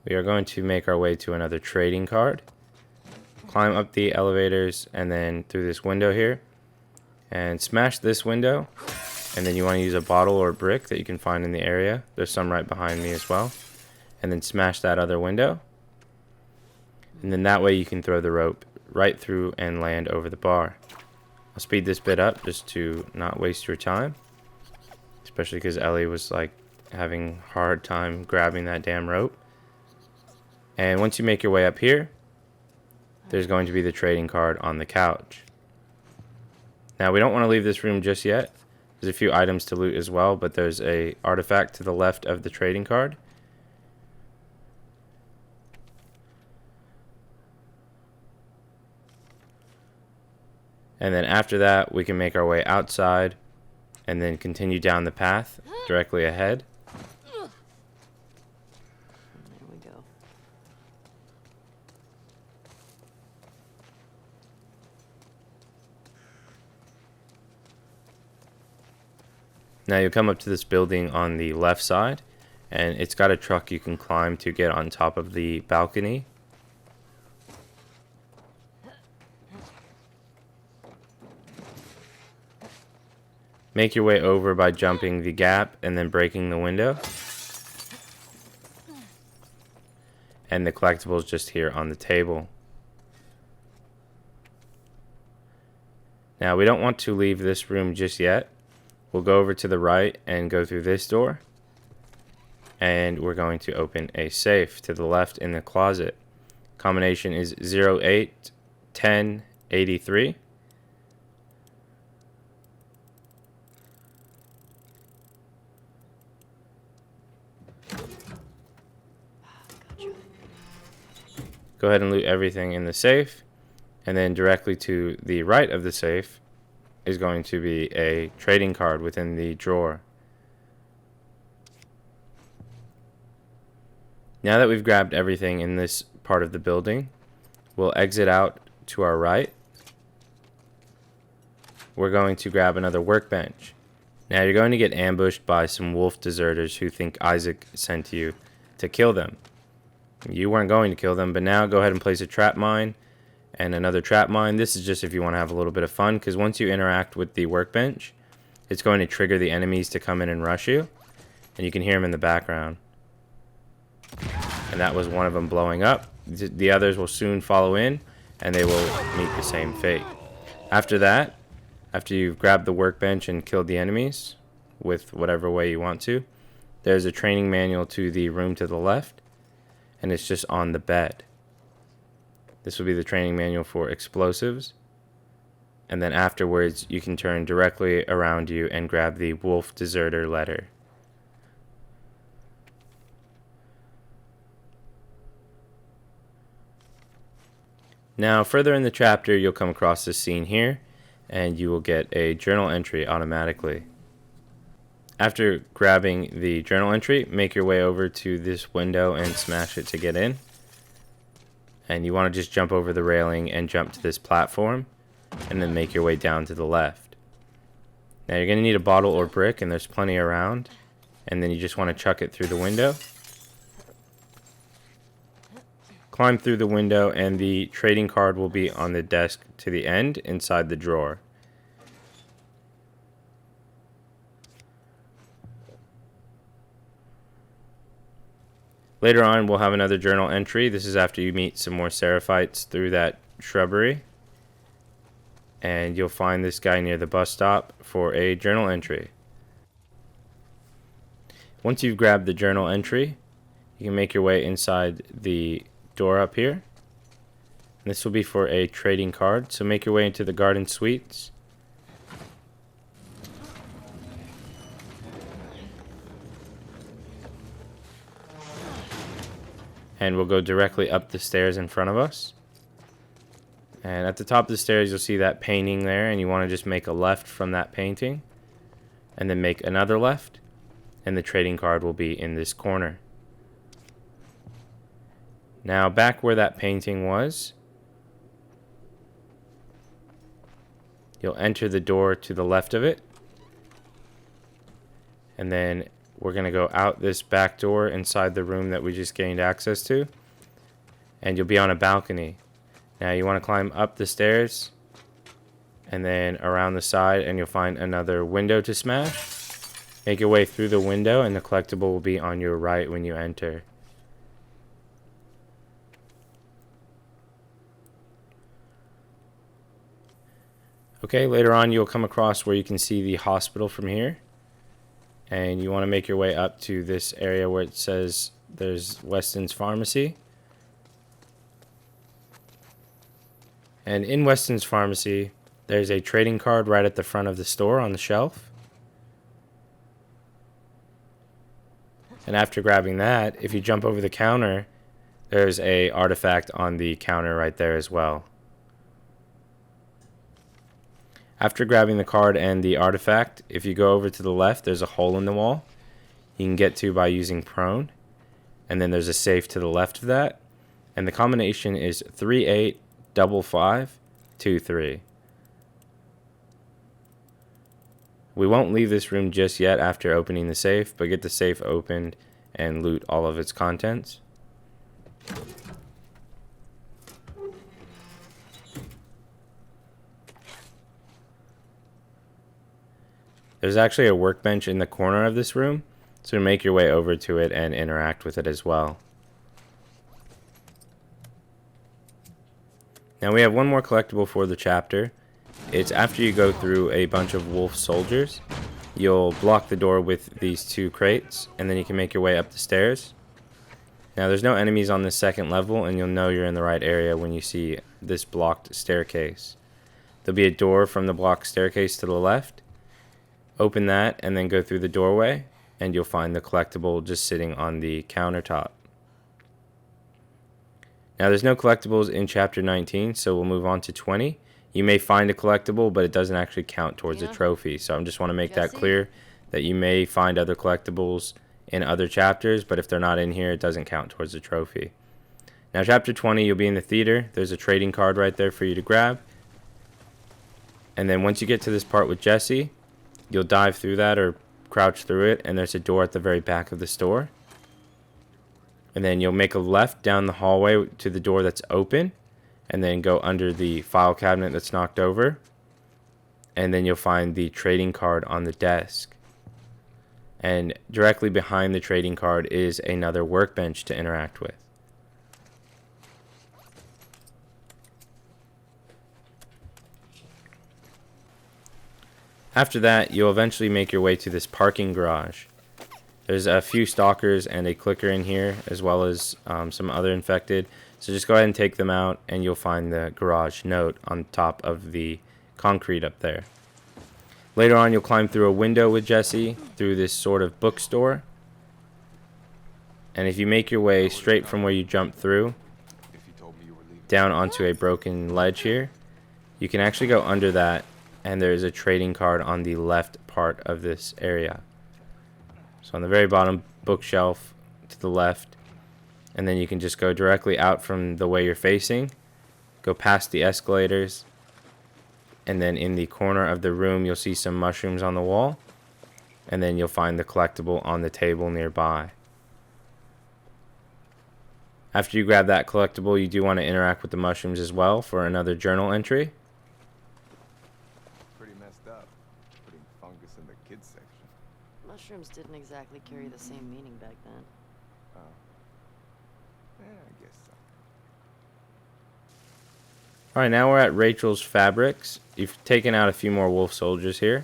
Speaker 1: We are going to make our way to another trading card. Climb up the elevators and then through this window here. And smash this window. And then you want to use a bottle or a brick that you can find in the area. There's some right behind me as well. And then smash that other window. And then that way you can throw the rope right through and land over the bar. I'll speed this bit up just to not waste your time. Especially because Ellie was like having a hard time grabbing that damn rope. And once you make your way up here, there's going to be the trading card on the couch. Now we don't want to leave this room just yet. There's a few items to loot as well, but there's a artifact to the left of the trading card. And then after that, we can make our way outside and then continue down the path directly ahead.
Speaker 2: There we go.
Speaker 1: Now you'll come up to this building on the left side, and it's got a truck you can climb to get on top of the balcony. Make your way over by jumping the gap and then breaking the window. And the collectible is just here on the table. Now, we don't want to leave this room just yet. We'll go over to the right and go through this door. And we're going to open a safe to the left in the closet. Combination is 081083.
Speaker 2: Gotcha.
Speaker 1: Go ahead and loot everything in the safe. And then directly to the right of the safe is going to be a trading card within the drawer. Now that we've grabbed everything in this part of the building, we'll exit out to our right. We're going to grab another workbench. Now you're going to get ambushed by some wolf deserters who think Isaac sent you to kill them. You weren't going to kill them, but now go ahead and place a trap mine and another trap mine. This is just if you want to have a little bit of fun, because once you interact with the workbench, it's going to trigger the enemies to come in and rush you, and you can hear them in the background. And that was one of them blowing up. The others will soon follow in, and they will meet the same fate. After that, after you've grabbed the workbench and killed the enemies with whatever way you want to, there's a training manual to the room to the left, and it's just on the bed. This will be the training manual for explosives. And then afterwards, you can turn directly around you and grab the wolf deserter letter. Now, further in the chapter, you'll come across this scene here, and you will get a journal entry automatically. After grabbing the journal entry, make your way over to this window and smash it to get in. And you want to just jump over the railing and jump to this platform, and then make your way down to the left. Now you're going to need a bottle or brick, and there's plenty around. And then you just want to chuck it through the window. Climb through the window, and the trading card will be on the desk to the end inside the drawer. Later on, we'll have another journal entry. This is after you meet some more seraphites through that shrubbery. And you'll find this guy near the bus stop for a journal entry. Once you've grabbed the journal entry, you can make your way inside the door up here. And this will be for a trading card. So make your way into the garden suites. And we'll go directly up the stairs in front of us. And at the top of the stairs, you'll see that painting there, and you want to just make a left from that painting, and then make another left, and the trading card will be in this corner. Now, back where that painting was, you'll enter the door to the left of it, and then we're going to go out this back door inside the room that we just gained access to. And you'll be on a balcony. Now you want to climb up the stairs. And then around the side, and you'll find another window to smash. Make your way through the window, and the collectible will be on your right when you enter. Okay, later on you'll come across where you can see the hospital from here. And you want to make your way up to this area where it says there's Weston's Pharmacy. And in Weston's Pharmacy, there's a trading card right at the front of the store on the shelf. And after grabbing that, if you jump over the counter, there's a artifact on the counter right there as well. After grabbing the card and the artifact, if you go over to the left, there's a hole in the wall you can get to by using prone. And then there's a safe to the left of that. And the combination is 385523. We won't leave this room just yet after opening the safe, but get the safe opened and loot all of its contents. There's actually a workbench in the corner of this room, so make your way over to it and interact with it as well. Now we have one more collectible for the chapter. it's after you go through a bunch of wolf soldiers, you'll block the door with these 2 crates, and then you can make your way up the stairs. Now there's no enemies on this second level, and you'll know you're in the right area when you see this blocked staircase. There'll be a door from the blocked staircase to the left. Open that and then go through the doorway, and you'll find the collectible just sitting on the countertop. Now there's no collectibles in chapter 19, so we'll move on to 20. You may find a collectible, but it doesn't actually count towards a trophy. So I just want to make that clear, that you may find other collectibles in other chapters, but if they're not in here, it doesn't count towards the trophy. Now chapter 20, you'll be in the theater. There's a trading card right there for you to grab. And then once you get to this part with Jesse, you'll dive through that or crouch through it, and there's a door at the very back of the store. And then you'll make a left down the hallway to the door that's open, and then go under the file cabinet that's knocked over, and then you'll find the trading card on the desk. And directly behind the trading card is another workbench to interact with. After that, you'll eventually make your way to this parking garage. There's a few stalkers and a clicker in here, as well as some other infected. So just go ahead and take them out, and you'll find the garage note on top of the concrete up there. Later on, you'll climb through a window with Jesse through this sort of bookstore. And if you make your way straight from where you jumped through down onto a broken ledge here, you can actually go under that, and there's a trading card on the left part of this area. So on the very bottom bookshelf to the left, and then you can just go directly out from the way you're facing, go past the escalators, and then in the corner of the room you'll see some mushrooms on the wall, and then you'll find the collectible on the table nearby. After you grab that collectible, you do want to interact with the mushrooms as well for another journal entry.
Speaker 5: Pretty messed up, putting fungus in the kids section.
Speaker 2: Mushrooms didn't exactly carry the same meaning back then.
Speaker 5: Oh. Yeah, I guess so.
Speaker 1: Alright, now we're at Rachel's Fabrics. You've taken out a few more wolf soldiers here.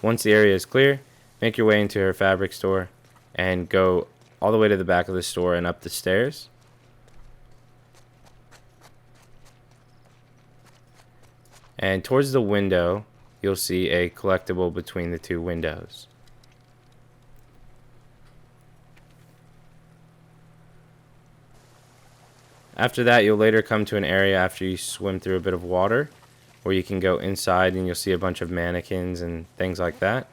Speaker 1: Once the area is clear, make your way into her fabric store and go all the way to the back of the store and up the stairs. And towards the window, you'll see a collectible between the 2 windows. After that, you'll later come to an area after you swim through a bit of water where you can go inside, and you'll see a bunch of mannequins and things like that.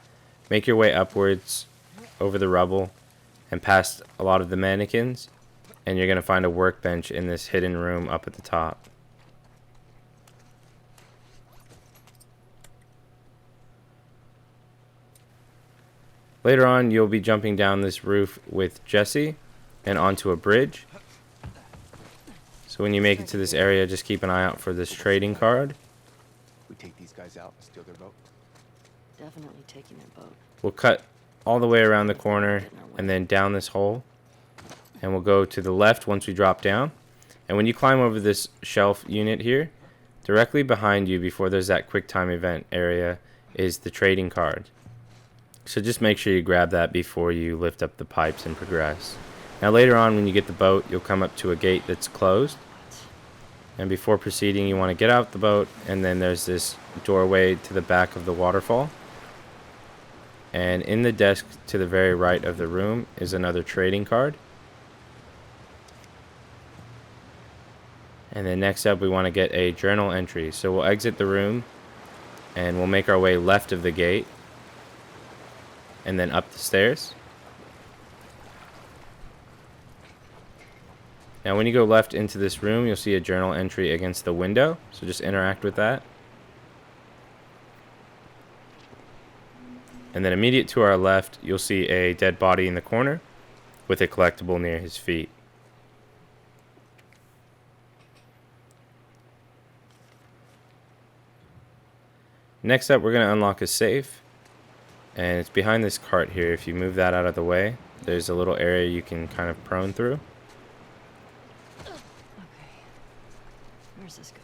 Speaker 1: Make your way upwards over the rubble and past a lot of the mannequins, and you're going to find a workbench in this hidden room up at the top. Later on, you'll be jumping down this roof with Jesse and onto a bridge. So when you make it to this area, just keep an eye out for this trading card.
Speaker 5: We take these guys out and steal their boat.
Speaker 2: Definitely taking their boat.
Speaker 1: We'll cut all the way around the corner and then down this hole. And we'll go to the left once we drop down. And when you climb over this shelf unit here, directly behind you before there's that quick time event area is the trading card. So just make sure you grab that before you lift up the pipes and progress. Now later on, when you get the boat, you'll come up to a gate that's closed. And before proceeding, you want to get out the boat, and then there's this doorway to the back of the waterfall. And in the desk to the very right of the room is another trading card. And then next up, we want to get a journal entry. So we'll exit the room, and we'll make our way left of the gate, and then up the stairs. Now when you go left into this room, you'll see a journal entry against the window, so just interact with that. And then immediate to our left, you'll see a dead body in the corner with a collectible near his feet. Next up, we're going to unlock a safe, and it's behind this cart here. If you move that out of the way, there's a little area you can kind of prone through.
Speaker 2: Okay. Where's this go?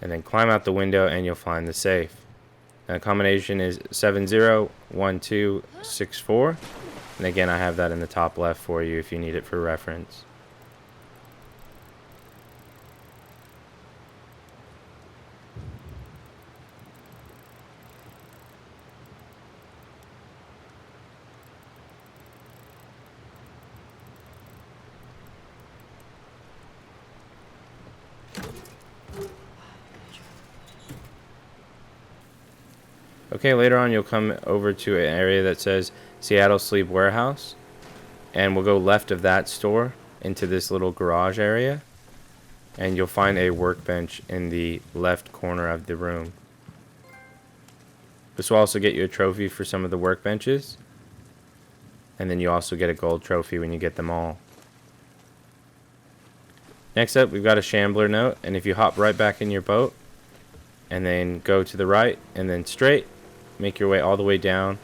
Speaker 1: and then climb out the window and you'll find the safe. Now, the combination is 701264, and again I have that in the top left for you if you need it for reference. Okay, later on you'll come over to an area that says Seattle Sleep Warehouse, and we'll go left of that store into this little garage area, and you'll find a workbench in the left corner of the room. This will also get you a trophy for some of the workbenches, and then you also get a gold trophy when you get them all. Next up, we've got a shambler note, and if you hop right back in your boat and then go to the right and then straight, make your way all the way down.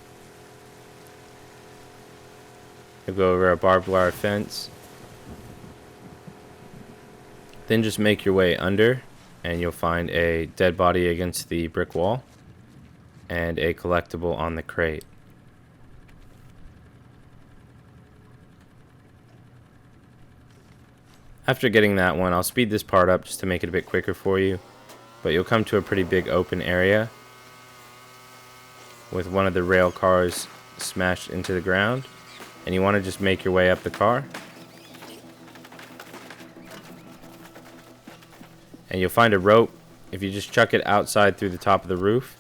Speaker 1: You'll go over a barbed wire fence. Then just make your way under and you'll find a dead body against the brick wall and a collectible on the crate. After getting that one, I'll speed this part up just to make it a bit quicker for you, but you'll come to a pretty big open area with one of the rail cars smashed into the ground, and you want to just make your way up the car, and you'll find a rope. If you just chuck it outside through the top of the roof,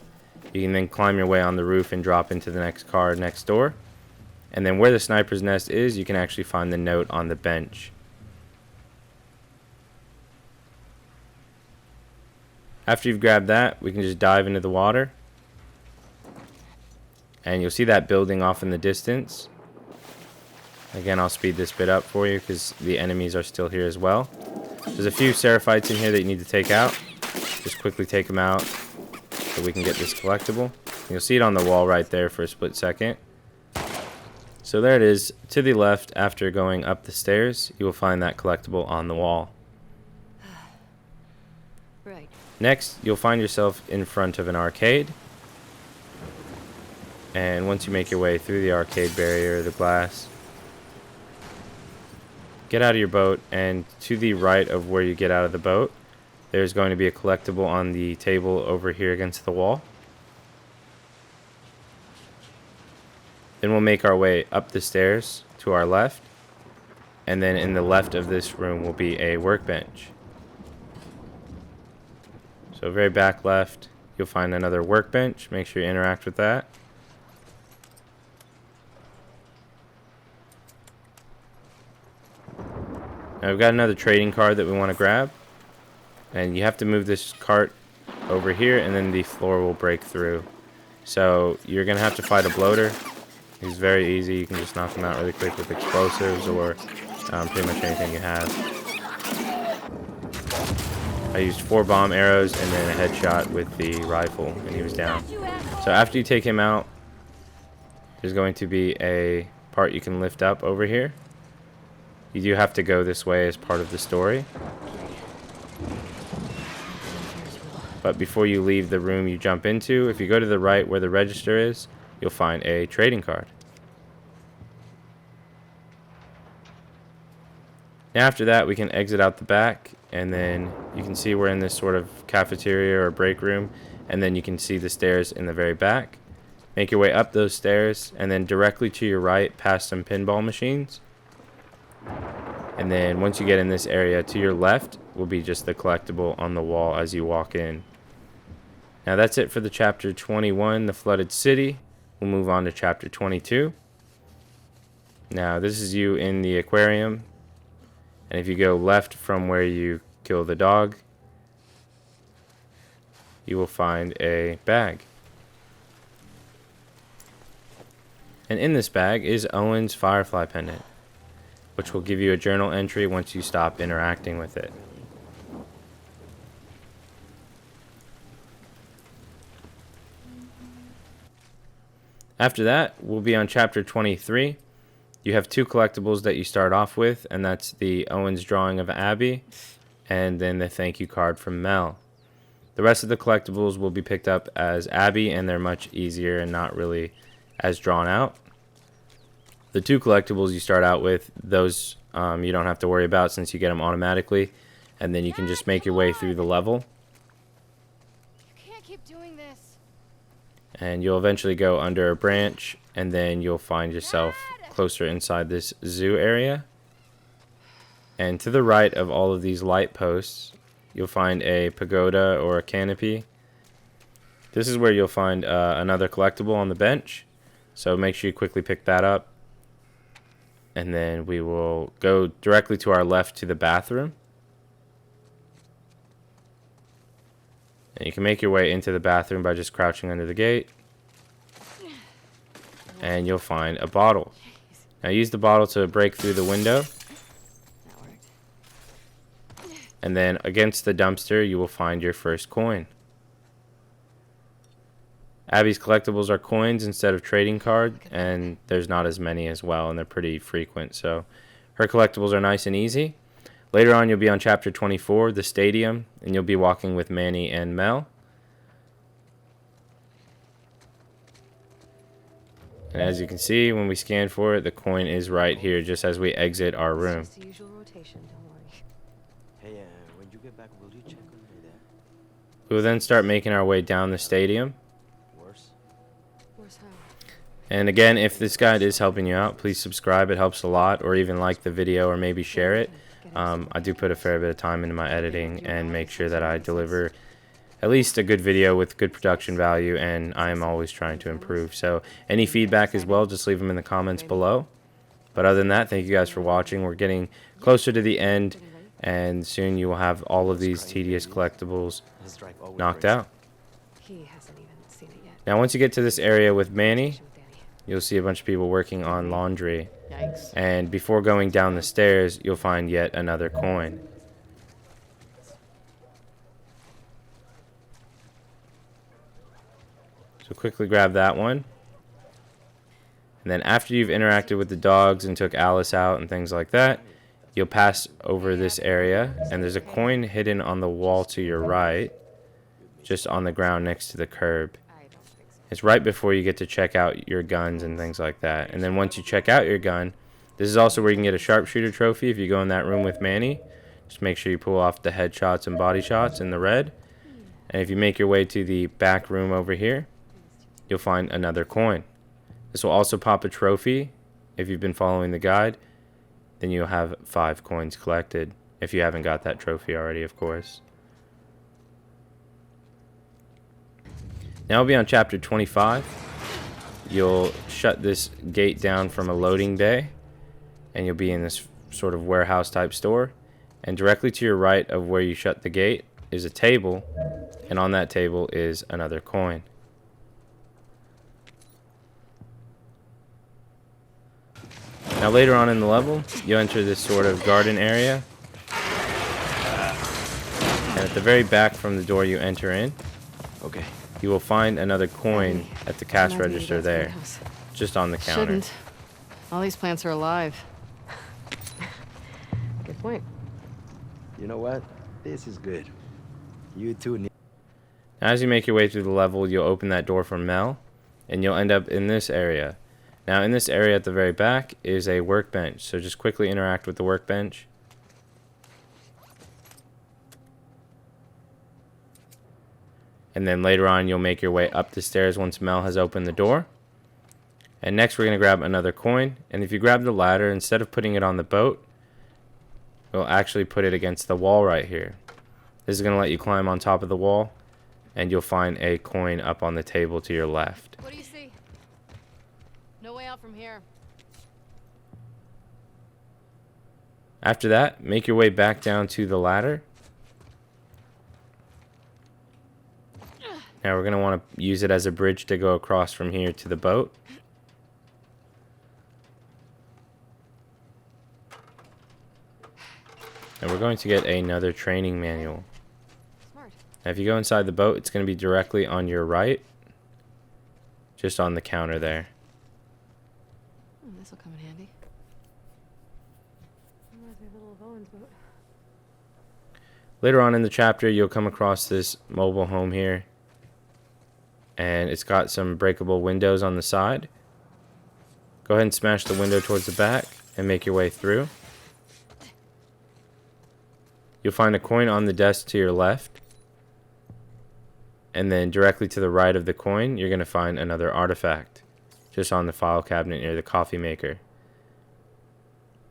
Speaker 1: you can then climb your way on the roof and drop into the next car next door, and then where the sniper's nest is, you can actually find the note on the bench. After you've grabbed that, we can just dive into the water. And you'll see that building off in the distance. Again, I'll speed this bit up for you because the enemies are still here as well. There's a few seraphites in here that you need to take out. Just quickly take them out so we can get this collectible. You'll see it on the wall right there for a split second. So there it is. To the left, after going up the stairs, you will find that collectible on the wall.
Speaker 2: Right.
Speaker 1: Next, you'll find yourself in front of an arcade. And once you make your way through the arcade barrier, the glass, get out of your boat, and to the right of where you get out of the boat, there's going to be a collectible on the table over here against the wall. Then we'll make our way up the stairs to our left, and then in the left of this room will be a workbench. So very back left, you'll find another workbench. Make sure you interact with that. Now we've got another trading card that we want to grab, and you have to move this cart over here and then the floor will break through. So you're gonna have to fight a bloater. He's very easy. You can just knock him out really quick with explosives or pretty much anything you have. I used 4 bomb arrows and then a headshot with the rifle and he was down. So after you take him out, there's going to be a part you can lift up over here. You do have to go this way as part of the story. But before you leave the room you jump into, if you go to the right where the register is, you'll find a trading card. Now after that, we can exit out the back, and then you can see we're in this sort of cafeteria or break room, and then you can see the stairs in the very back. Make your way up those stairs, and then directly to your right, past some pinball machines. And then once you get in this area, to your left will be just the collectible on the wall as you walk in. Now that's it for the chapter 21, the flooded city. We'll move on to chapter 22. Now this is you in the aquarium, and if you go left from where you kill the dog, you will find a bag. And in this bag is Owen's Firefly pendant, which will give you a journal entry once you stop interacting with it. After that, we'll be on chapter 23. You have 2 collectibles that you start off with, and that's the Owen's drawing of Abby, and then the thank you card from Mel. The rest of the collectibles will be picked up as Abby, and they're much easier and not really as drawn out. The 2 collectibles you start out with, those you don't have to worry about since you get them automatically, and then you can just make your way through the level.
Speaker 6: You can't keep doing this.
Speaker 1: And you'll eventually go under a branch, and then you'll find yourself closer inside this zoo area. And to the right of all of these light posts, you'll find a pagoda or a canopy. This is where you'll find another collectible on the bench, so make sure you quickly pick that up. And then we will go directly to our left to the bathroom. And you can make your way into the bathroom by just crouching under the gate. And you'll find a bottle. Now use the bottle to break through the window.
Speaker 2: That worked.
Speaker 1: And then against the dumpster, you will find your first coin. Abby's collectibles are coins instead of trading card, and there's not as many as well, and they're pretty frequent. So her collectibles are nice and easy. Later on, you'll be on chapter 24, the stadium, and you'll be walking with Manny and Mel. And as you can see, when we scan for it, the coin is right here, just as we exit our room.
Speaker 2: It's just the usual rotation, don't worry.
Speaker 5: Hey, when you get back, will you check on me there?
Speaker 1: We will then start making our way down the stadium.
Speaker 5: Worse?
Speaker 2: Where's how?
Speaker 1: And again, if this guide is helping you out, please subscribe. It helps a lot. Or even like the video or maybe share it. I do put a fair bit of time into my editing and make sure that I deliver at least a good video with good production value, and I am always trying to improve. So any feedback as well, just leave them in the comments below. But other than that, thank you guys for watching. We're getting closer to the end, and soon you will have all of these tedious collectibles
Speaker 5: His drive always
Speaker 1: knocked
Speaker 5: breaks.
Speaker 1: out.
Speaker 2: He hasn't even seen it yet.
Speaker 1: Now once you get to this area with Manny,
Speaker 2: With Danny.
Speaker 1: you'll see a bunch of people working on laundry.
Speaker 2: Yikes.
Speaker 1: And before going down the stairs, you'll find yet another coin. So quickly grab that one. And then after you've interacted with the dogs and took Alice out and things like that, you'll pass over this area. And there's a coin hidden on the wall to your right, just on the ground next to the curb.
Speaker 2: I don't think so.
Speaker 1: It's right before you get to check out your guns and things like that. And then once you check out your gun, this is also where you can get a sharpshooter trophy if you go in that room with Manny. Just make sure you pull off the headshots and body shots in the red. And if you make your way to the back room over here, you'll find another coin. This will also pop a trophy if you've been following the guide. Then you'll have 5 coins collected if you haven't got that trophy already, of course. Now we'll be on chapter 25. You'll shut this gate down from a loading bay, and you'll be in this sort of warehouse type store. And directly to your right of where you shut the gate is a table, and on that table is another coin. Now later on in the level, you'll enter this sort of garden area. And at the very back from the door you enter in,
Speaker 5: Okay.
Speaker 1: you will find another coin at the cash
Speaker 2: Reminds me of
Speaker 1: register
Speaker 2: Dad's
Speaker 1: there,
Speaker 2: greenhouse.
Speaker 1: just on the counter.
Speaker 2: Shouldn't. All these plants are alive. Good point.
Speaker 5: You know what? This is good. You two need.
Speaker 1: As you make your way through the level, you'll open that door for Mel, and you'll end up in this area. Now in this area at the very back is a workbench, so just quickly interact with the workbench. And then later on you'll make your way up the stairs once Mel has opened the door. And next we're going to grab another coin, and if you grab the ladder, instead of putting it on the boat, we'll actually put it against the wall right here. This is going to let you climb on top of the wall, and you'll find a coin up on the table to your left.
Speaker 6: What do you see? No way out from here.
Speaker 1: After that, make your way back down to the ladder. Now we're going to want to use it as a bridge to go across from here to the boat. And we're going to get another training manual.
Speaker 2: Smart.
Speaker 1: Now if you go inside the boat, it's going to be directly on your right, just on the counter there.
Speaker 2: This'll come in handy.
Speaker 1: Later on in the chapter, you'll come across this mobile home here, and it's got some breakable windows on the side. Go ahead and smash the window towards the back and make your way through. You'll find a coin on the desk to your left, and then directly to the right of the coin, you're going to find another artifact just on the file cabinet near the coffee maker.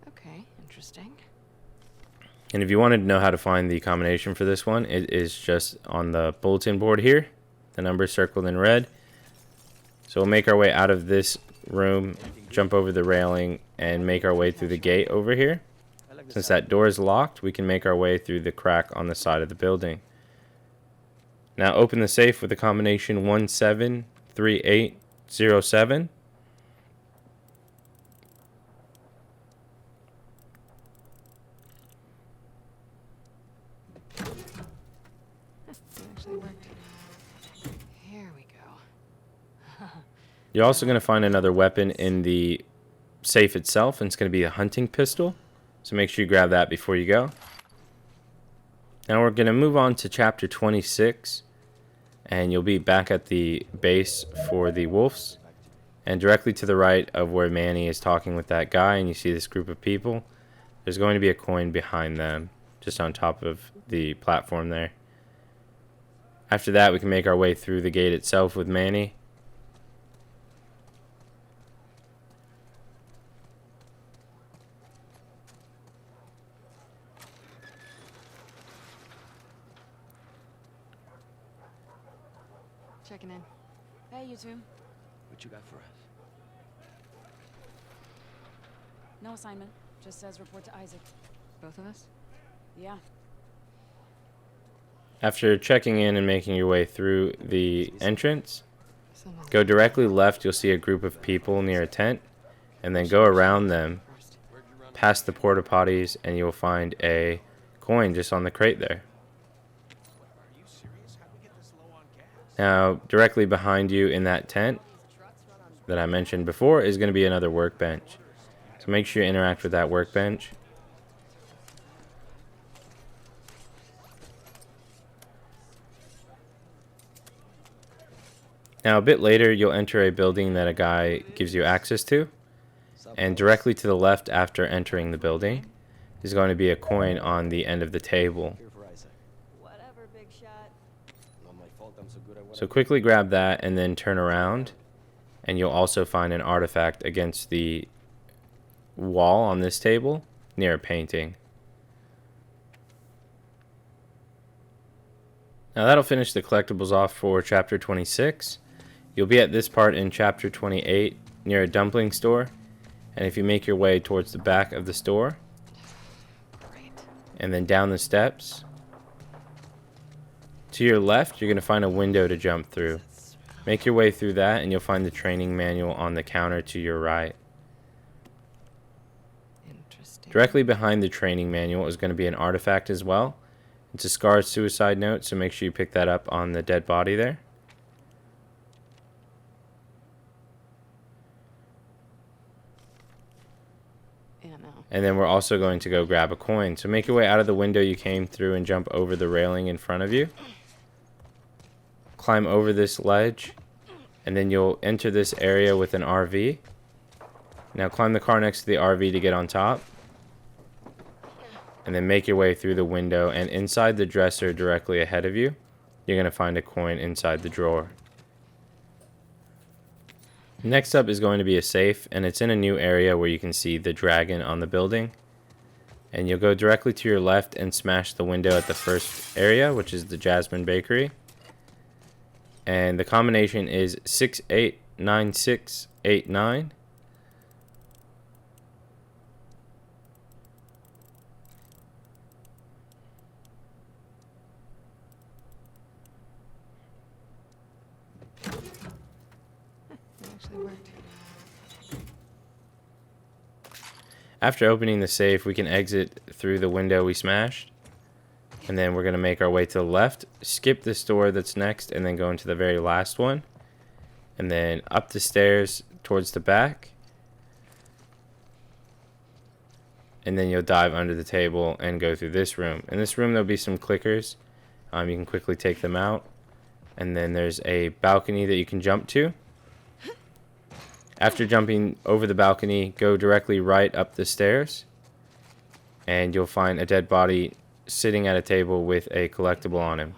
Speaker 2: Okay, interesting.
Speaker 1: And if you wanted to know how to find the combination for this one, it is just on the bulletin board here. The number is circled in red. So we'll make our way out of this room, jump over the railing, and make our way through the gate over here. Since that door is locked, we can make our way through the crack on the side of the building. Now open the safe with the combination 173807.
Speaker 2: It actually worked. Here we go.
Speaker 1: You're also going to find another weapon in the safe itself, and it's going to be a hunting pistol. So make sure you grab that before you go. Now we're going to move on to chapter 26, and you'll be back at the base for the wolves. And directly to the right of where Manny is talking with that guy, and you see this group of people, there's going to be a coin behind them, just on top of the platform there. After that, we can make our way through the gate itself with Manny.
Speaker 2: Checking in. Hey, you two.
Speaker 5: What you got for us?
Speaker 7: No assignment. Just says report to Isaac.
Speaker 2: Both of us?
Speaker 7: Yeah.
Speaker 1: After checking in and making your way through the entrance, go directly left. You'll see a group of people near a tent, and then go around them, past the porta potties, and you'll find a coin just on the crate there. Now, directly behind you in that tent that I mentioned before is going to be another workbench. So make sure you interact with that workbench. Now, a bit later, you'll enter a building that a guy gives you access to. And directly to the left after entering the building is going to be a coin on the end of the table.
Speaker 5: Here for Isaac.
Speaker 2: Whatever, big shot.
Speaker 5: Not my fault I'm so good at what
Speaker 1: So quickly grab that and then turn around, and you'll also find an artifact against the wall on this table near a painting. Now that'll finish the collectibles off for chapter 26. You'll be at this part in chapter 28 near a dumpling store, and if you make your way towards the back of the store
Speaker 2: Great.
Speaker 1: and then down the steps, to your left you're going to find a window to jump through. Make your way through that and you'll find the training manual on the counter to your right.
Speaker 2: Interesting.
Speaker 1: Directly behind the training manual is going to be an artifact as well. It's a scarred suicide note, so make sure you pick that up on the dead body there.
Speaker 2: Yeah, no.
Speaker 1: And then we're also going to go grab a coin. So make your way out of the window you came through and jump over the railing in front of you. Climb over this ledge, and then you'll enter this area with an RV. Now climb the car next to the RV to get on top. And then make your way through the window, and inside the dresser directly ahead of you, you're going to find a coin inside the drawer. Next up is going to be a safe, and it's in a new area where you can see the dragon on the building. And you'll go directly to your left and smash the window at the first area, which is the Jasmine Bakery. And the combination is 689689.
Speaker 2: It actually worked.
Speaker 1: After opening the safe, we can exit through the window we smashed. And then we're going to make our way to the left, skip this door that's next, and then go into the very last one. And then up the stairs towards the back. and then you'll dive under the table and go through this room. In this room there'll be some clickers. You can quickly take them out, and then there's a balcony that you can jump to. After jumping over the balcony, go directly right up the stairs, and you'll find a dead body sitting at a table with a collectible on him.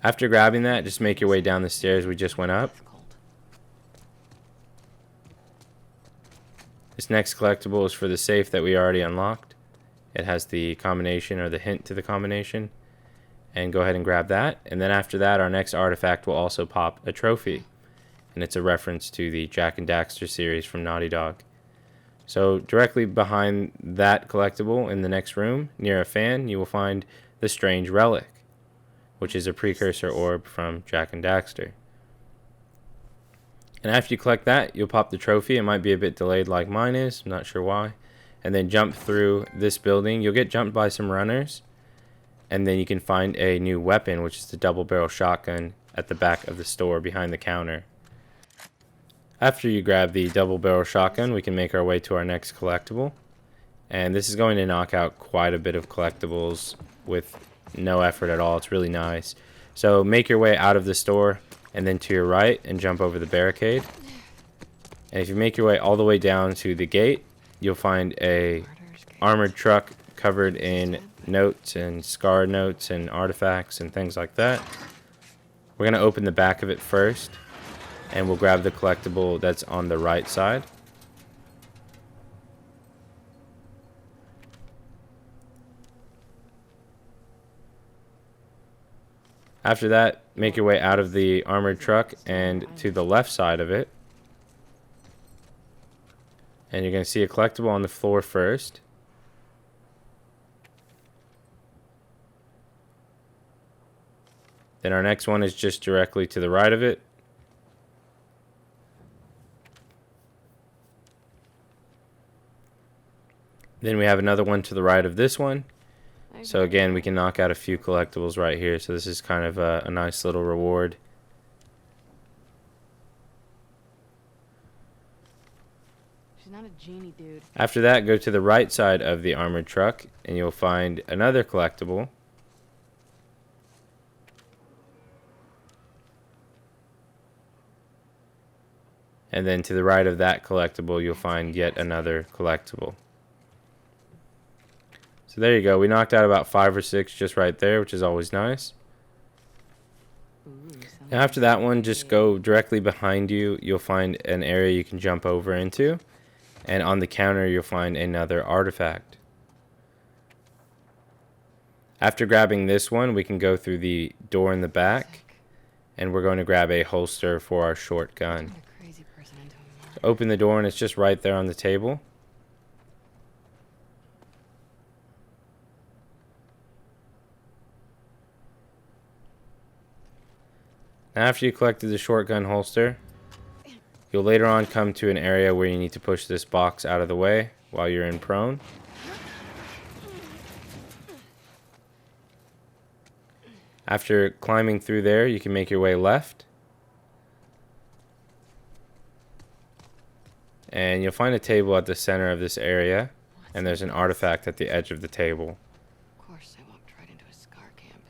Speaker 1: After grabbing that, just make your way down the stairs we just went up. This next collectible is for the safe that we already unlocked. It has the combination, or the hint to the combination. And go ahead and grab that. And then after that, our next artifact will also pop a trophy. And it's a reference to the Jak and Daxter series from Naughty Dog. So directly behind that collectible in the next room, near a fan, you will find the strange relic, which is a precursor orb from Jak and Daxter. And after you collect that, you'll pop the trophy. It might be a bit delayed like mine is, I'm not sure why. And then jump through this building. You'll get jumped by some runners, and then you can find a new weapon, which is the double barrel shotgun at the back of the store behind the counter. After you grab the double barrel shotgun, we can make our way to our next collectible. And this is going to knock out quite a bit of collectibles with no effort at all. It's really nice. So make your way out of the store and then to your right and jump over the barricade. And if you make your way all the way down to the gate, you'll find a armored truck covered in notes and scar notes and artifacts and things like that. We're going to open the back of it first, and we'll grab the collectible that's on the right side. After that, make your way out of the armored truck and to the left side of it. And you're going to see a collectible on the floor first. Then our next one is just directly to the right of it. Then we have another one to the right of this one. So again, we can knock out a few collectibles right here. So this is kind of a nice little reward.
Speaker 6: She's not a genie, dude.
Speaker 1: After that, go to the right side of the armored truck, and you'll find another collectible. And then to the right of that collectible, you'll find yet another collectible. So there you go. We knocked out about 5 or 6 just right there, which is always nice. Now after that one, just go directly behind you. You'll find an area you can jump over into. And on the counter, you'll find another artifact. After grabbing this one, we can go through the door in the back. And we're going to grab a holster for our short gun. So open the door, and it's just right there on the table. After you collected the shotgun holster, you'll later on come to an area where you need to push this box out of the way while you're in prone. After climbing through there, you can make your way left. And you'll find a table at the center of this area, and there's an artifact at the edge of the table.
Speaker 6: Of course, I walked right into a scar camp.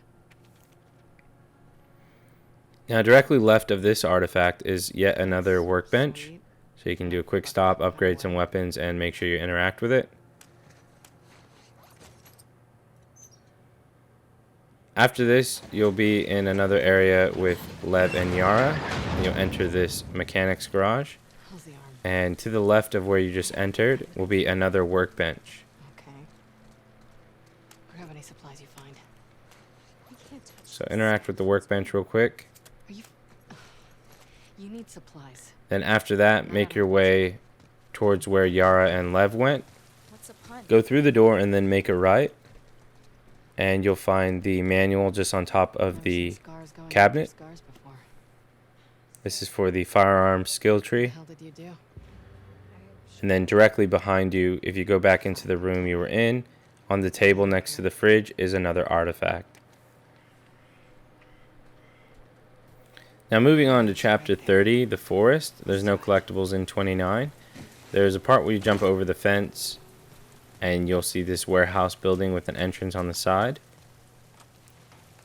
Speaker 1: Now directly left of this artifact is yet another workbench. So you can do a quick stop, upgrade some weapons, and make sure you interact with it. After this, you'll be in another area with Lev and Yara. And you'll enter this mechanic's garage. And to the left of where you just entered will be another workbench.
Speaker 6: Okay. Grab any supplies you find.
Speaker 1: So interact with the workbench real quick.
Speaker 6: Are you? You need supplies.
Speaker 1: Then after that, make your way towards where Yara and Lev went.
Speaker 7: What's a pun?
Speaker 1: Go through the door and then make a right. And you'll find the manual just on top of the cabinet. This is for the firearm skill tree.
Speaker 6: What the hell did you do?
Speaker 1: And then directly behind you, if you go back into the room you were in, on the table next to the fridge is another artifact. Now moving on to chapter 30, the forest. There's no collectibles in 29. there's a part where you jump over the fence and you'll see this warehouse building with an entrance on the side.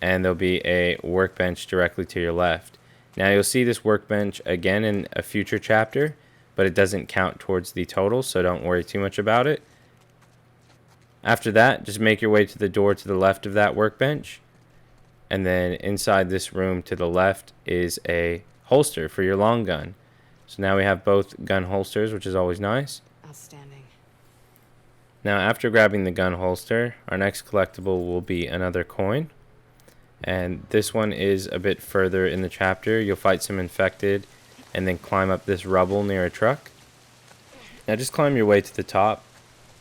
Speaker 1: And there'll be a workbench directly to your left. Now you'll see this workbench again in a future chapter, but it doesn't count towards the total, so don't worry too much about it. After that, just make your way to the door to the left of that workbench. And then inside this room to the left is a holster for your long gun. So now we have both gun holsters, which is always nice.
Speaker 6: Outstanding.
Speaker 1: Now after grabbing the gun holster, our next collectible will be another coin. And this one is a bit further in the chapter. You'll fight some infected and then climb up this rubble near a truck. Now just climb your way to the top.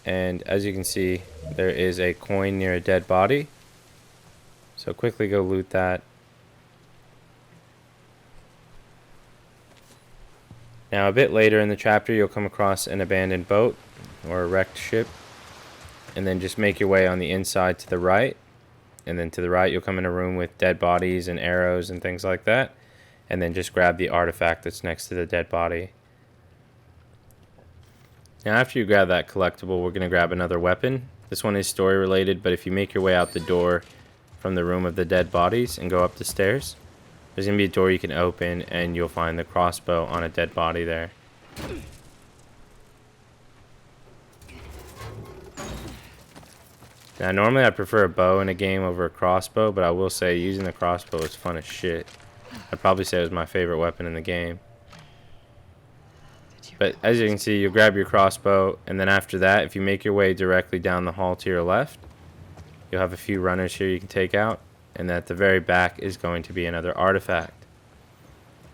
Speaker 1: And as you can see, there is a coin near a dead body. So quickly go loot that. Now a bit later in the chapter, you'll come across an abandoned boat or a wrecked ship. And then just make your way on the inside to the right. And then to the right, you'll come in a room with dead bodies and arrows and things like that. And then just grab the artifact that's next to the dead body. Now after you grab that collectible, we're going to grab another weapon. This one is story related, but if you make your way out the door from the room of the dead bodies and go up the stairs, there's going to be a door you can open and you'll find the crossbow on a dead body there. Now normally I prefer a bow in a game over a crossbow, but I will say using the crossbow is fun as shit. I'd probably say it was my favorite weapon in the game. But as you can see, you'll grab your crossbow, and then after that, if you make your way directly down the hall to your left, you'll have a few runners here you can take out, and at the very back is going to be another artifact.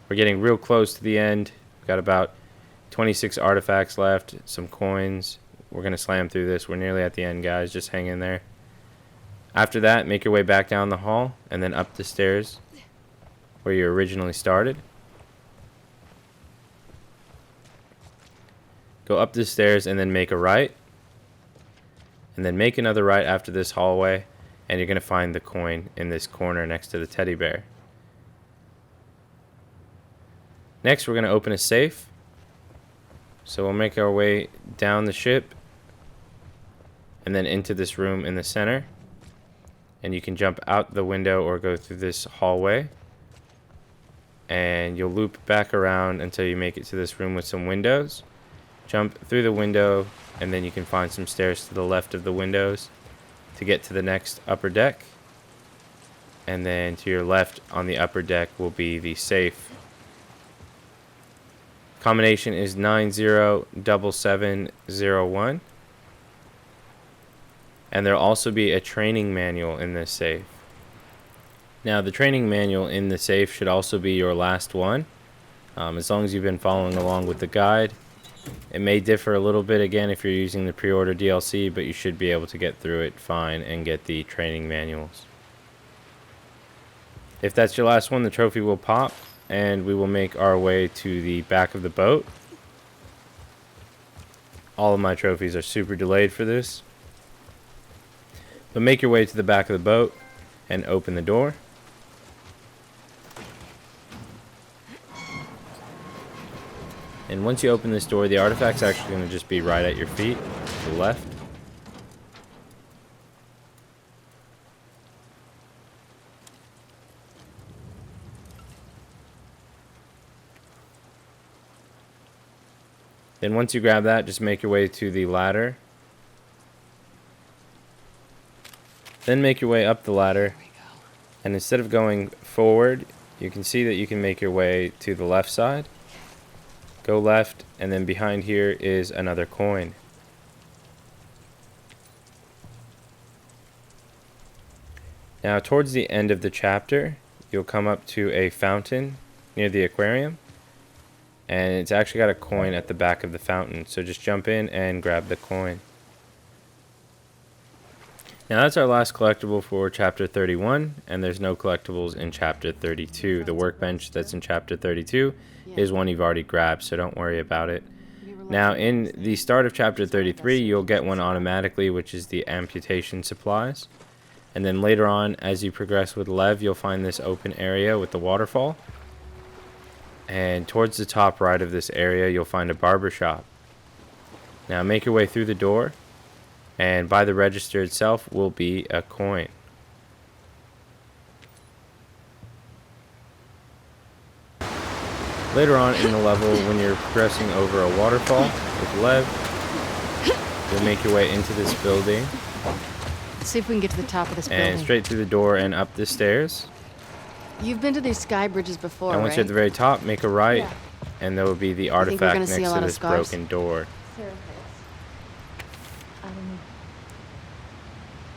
Speaker 1: We're getting real close to the end. We've got about 26 artifacts left, some coins. We're going to slam through this. We're nearly at the end, guys. Just hang in there. After that, make your way back down the hall, and then up the stairs where you originally started. Go up the stairs and then make a right. And then make another right after this hallway. And you're going to find the coin in this corner next to the teddy bear. Next, we're going to open a safe. So we'll make our way down the ship. And then into this room in the center. And you can jump out the window or go through this hallway. And you'll loop back around until you make it to this room with some windows. Jump through the window, and then you can find some stairs to the left of the windows to get to the next upper deck. And then to your left on the upper deck will be the safe. Combination is 907701. And there'll also be a training manual in this safe. Now the training manual in the safe should also be your last one. As long as you've been following along with the guide. It may differ a little bit again if you're using the pre-order DLC, but you should be able to get through it fine and get the training manuals. If that's your last one, the trophy will pop, and we will make our way to the back of the boat. All of my trophies are super delayed for this. But make your way to the back of the boat and open the door. And once you open this door, the artifact's actually going to just be right at your feet, to the left. Then once you grab that, just make your way to the ladder. Then make your way up the ladder. And instead of going forward, you can see that you can make your way to the left side. Go left, and then behind here is another coin. Now towards the end of the chapter, you'll come up to a fountain near the aquarium. And it's actually got a coin at the back of the fountain. So just jump in and grab the coin. Now that's our last collectible for chapter 31, and there's no collectibles in chapter 32. The workbench that's in chapter 32 is one you've already grabbed, so don't worry about it. Now in the start of chapter 33, you'll get one automatically, which is the amputation supplies. And then later on, as you progress with Lev, you'll find this open area with the waterfall. And towards the top right of this area, you'll find a barber shop. Now make your way through the door, and by the register itself will be a coin. Later on in the level, when you're progressing over a waterfall with Lev, you'll make your way into this building
Speaker 6: Let's see if we can get to the top of this
Speaker 1: and
Speaker 6: building.
Speaker 1: straight through the door and up the stairs.
Speaker 6: You've been to these sky bridges before,
Speaker 1: And once
Speaker 6: right?
Speaker 1: you're at the very top, make a right,
Speaker 7: Yeah.
Speaker 1: and there will be the
Speaker 6: think we're
Speaker 1: artifact
Speaker 6: gonna see
Speaker 1: next
Speaker 6: a
Speaker 1: to
Speaker 6: lot of
Speaker 1: this
Speaker 6: scars?
Speaker 1: broken door.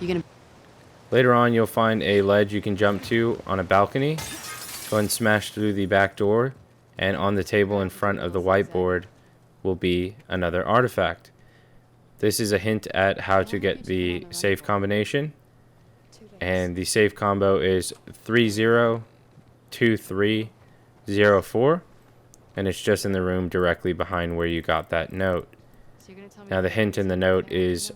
Speaker 6: You gonna?
Speaker 1: Later on, you'll find a ledge you can jump to on a balcony. Go and smash through the back door, and on the table in front of the whiteboard will be another artifact. This is a hint at how to get the safe combination, and the safe combo is 302304, and it's just in the room directly behind where you got that note.
Speaker 6: So you're gonna tell me
Speaker 1: Now the hint in the note is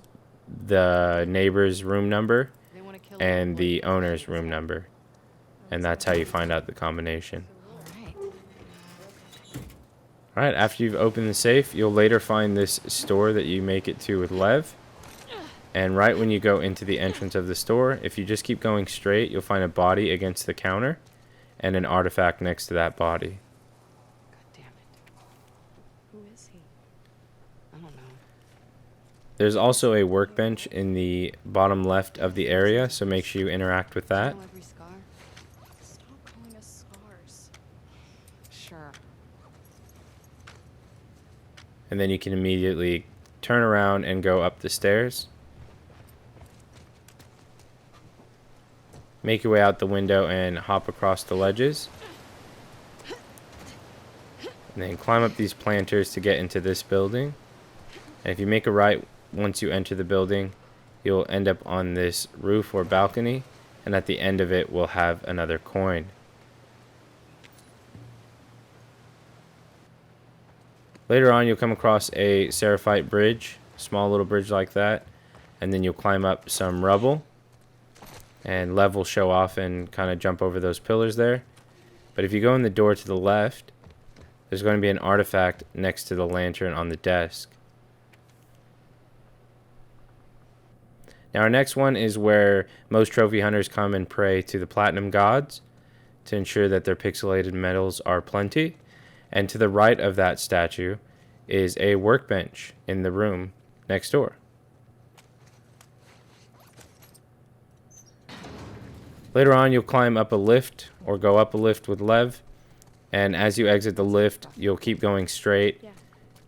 Speaker 1: the neighbor's room number
Speaker 6: they wanna kill
Speaker 1: and the
Speaker 6: everyone.
Speaker 1: owner's room number, and that's how you find out the combination.
Speaker 6: Alright.
Speaker 1: Alright, after you've opened the safe, you'll later find this store that you make it to with Lev. And right when you go into the entrance of the store, if you just keep going straight, you'll find a body against the counter and an artifact next to that body.
Speaker 6: God damn it. Who is he? I don't know.
Speaker 1: There's also a workbench in the bottom left of the area, so make sure you interact with that.
Speaker 6: Do you know every scar?
Speaker 7: Stop calling us scars.
Speaker 6: Sure.
Speaker 1: And then you can immediately turn around and go up the stairs. Make your way out the window and hop across the ledges. And then climb up these planters to get into this building. And if you make a right once you enter the building, you'll end up on this roof or balcony, and at the end of it will have another coin. Later on, you'll come across a seraphite bridge, small little bridge like that, and then you'll climb up some rubble, and Lev will show off and kind of jump over those pillars there. But if you go in the door to the left, there's going to be an artifact next to the lantern on the desk. Now our next one is where most trophy hunters come and pray to the platinum gods to ensure that their pixelated metals are plenty. And to the right of that statue is a workbench in the room next door. Later on, you'll climb up a lift or go up a lift with Lev. And as you exit the lift, you'll keep going straight.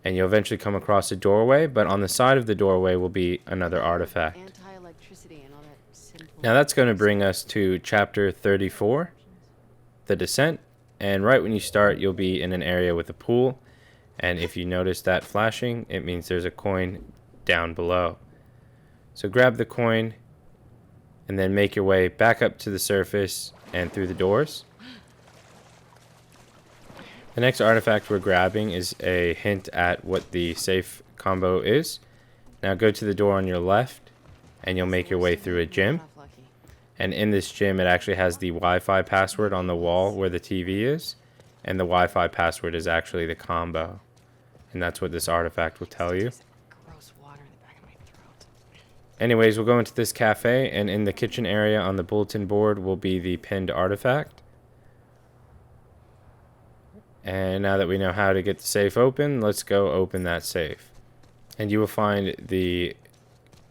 Speaker 1: And you'll eventually come across a doorway. But on the side of the doorway will be another artifact.
Speaker 6: Anti-electricity and all that simple.
Speaker 1: Now that's going to bring us to chapter 34, the descent. And right when you start, you'll be in an area with a pool. And if you notice that flashing, it means there's a coin down below. So grab the coin and then make your way back up to the surface and through the doors. The next artifact we're grabbing is a hint at what the safe combo is. Now go to the door on your left and you'll make your way through a gym. And in this gym, it actually has the Wi-Fi password on the wall where the TV is. And the Wi-Fi password is actually the combo. And that's what this artifact will tell you.
Speaker 6: Gross water in the back of my throat.
Speaker 1: Anyways, we'll go into this cafe, and in the kitchen area on the bulletin board will be the pinned artifact. And now that we know how to get the safe open, let's go open that safe. And you will find the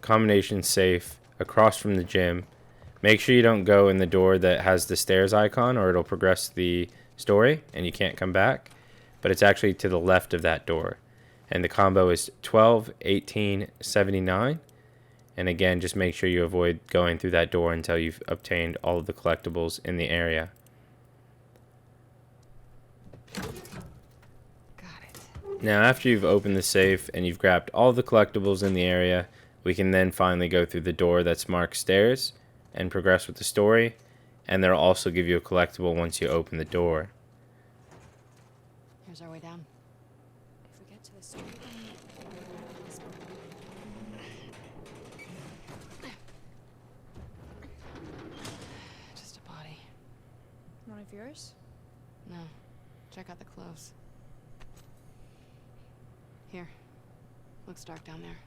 Speaker 1: combination safe across from the gym. Make sure you don't go in the door that has the stairs icon, or it'll progress the story and you can't come back. But it's actually to the left of that door. And the combo is 12, 18, 79. And again, just make sure you avoid going through that door until you've obtained all of the collectibles in the area.
Speaker 6: Got it.
Speaker 1: Now, after you've opened the safe and you've grabbed all the collectibles in the area, we can then finally go through the door that's marked stairs and progress with the story. And they'll also give you a collectible once you open the door.
Speaker 6: Here's our way down.
Speaker 7: If we get to the street,
Speaker 6: Just a body.
Speaker 7: one of yours?
Speaker 6: No. Check out the clothes. Here. Looks dark down there.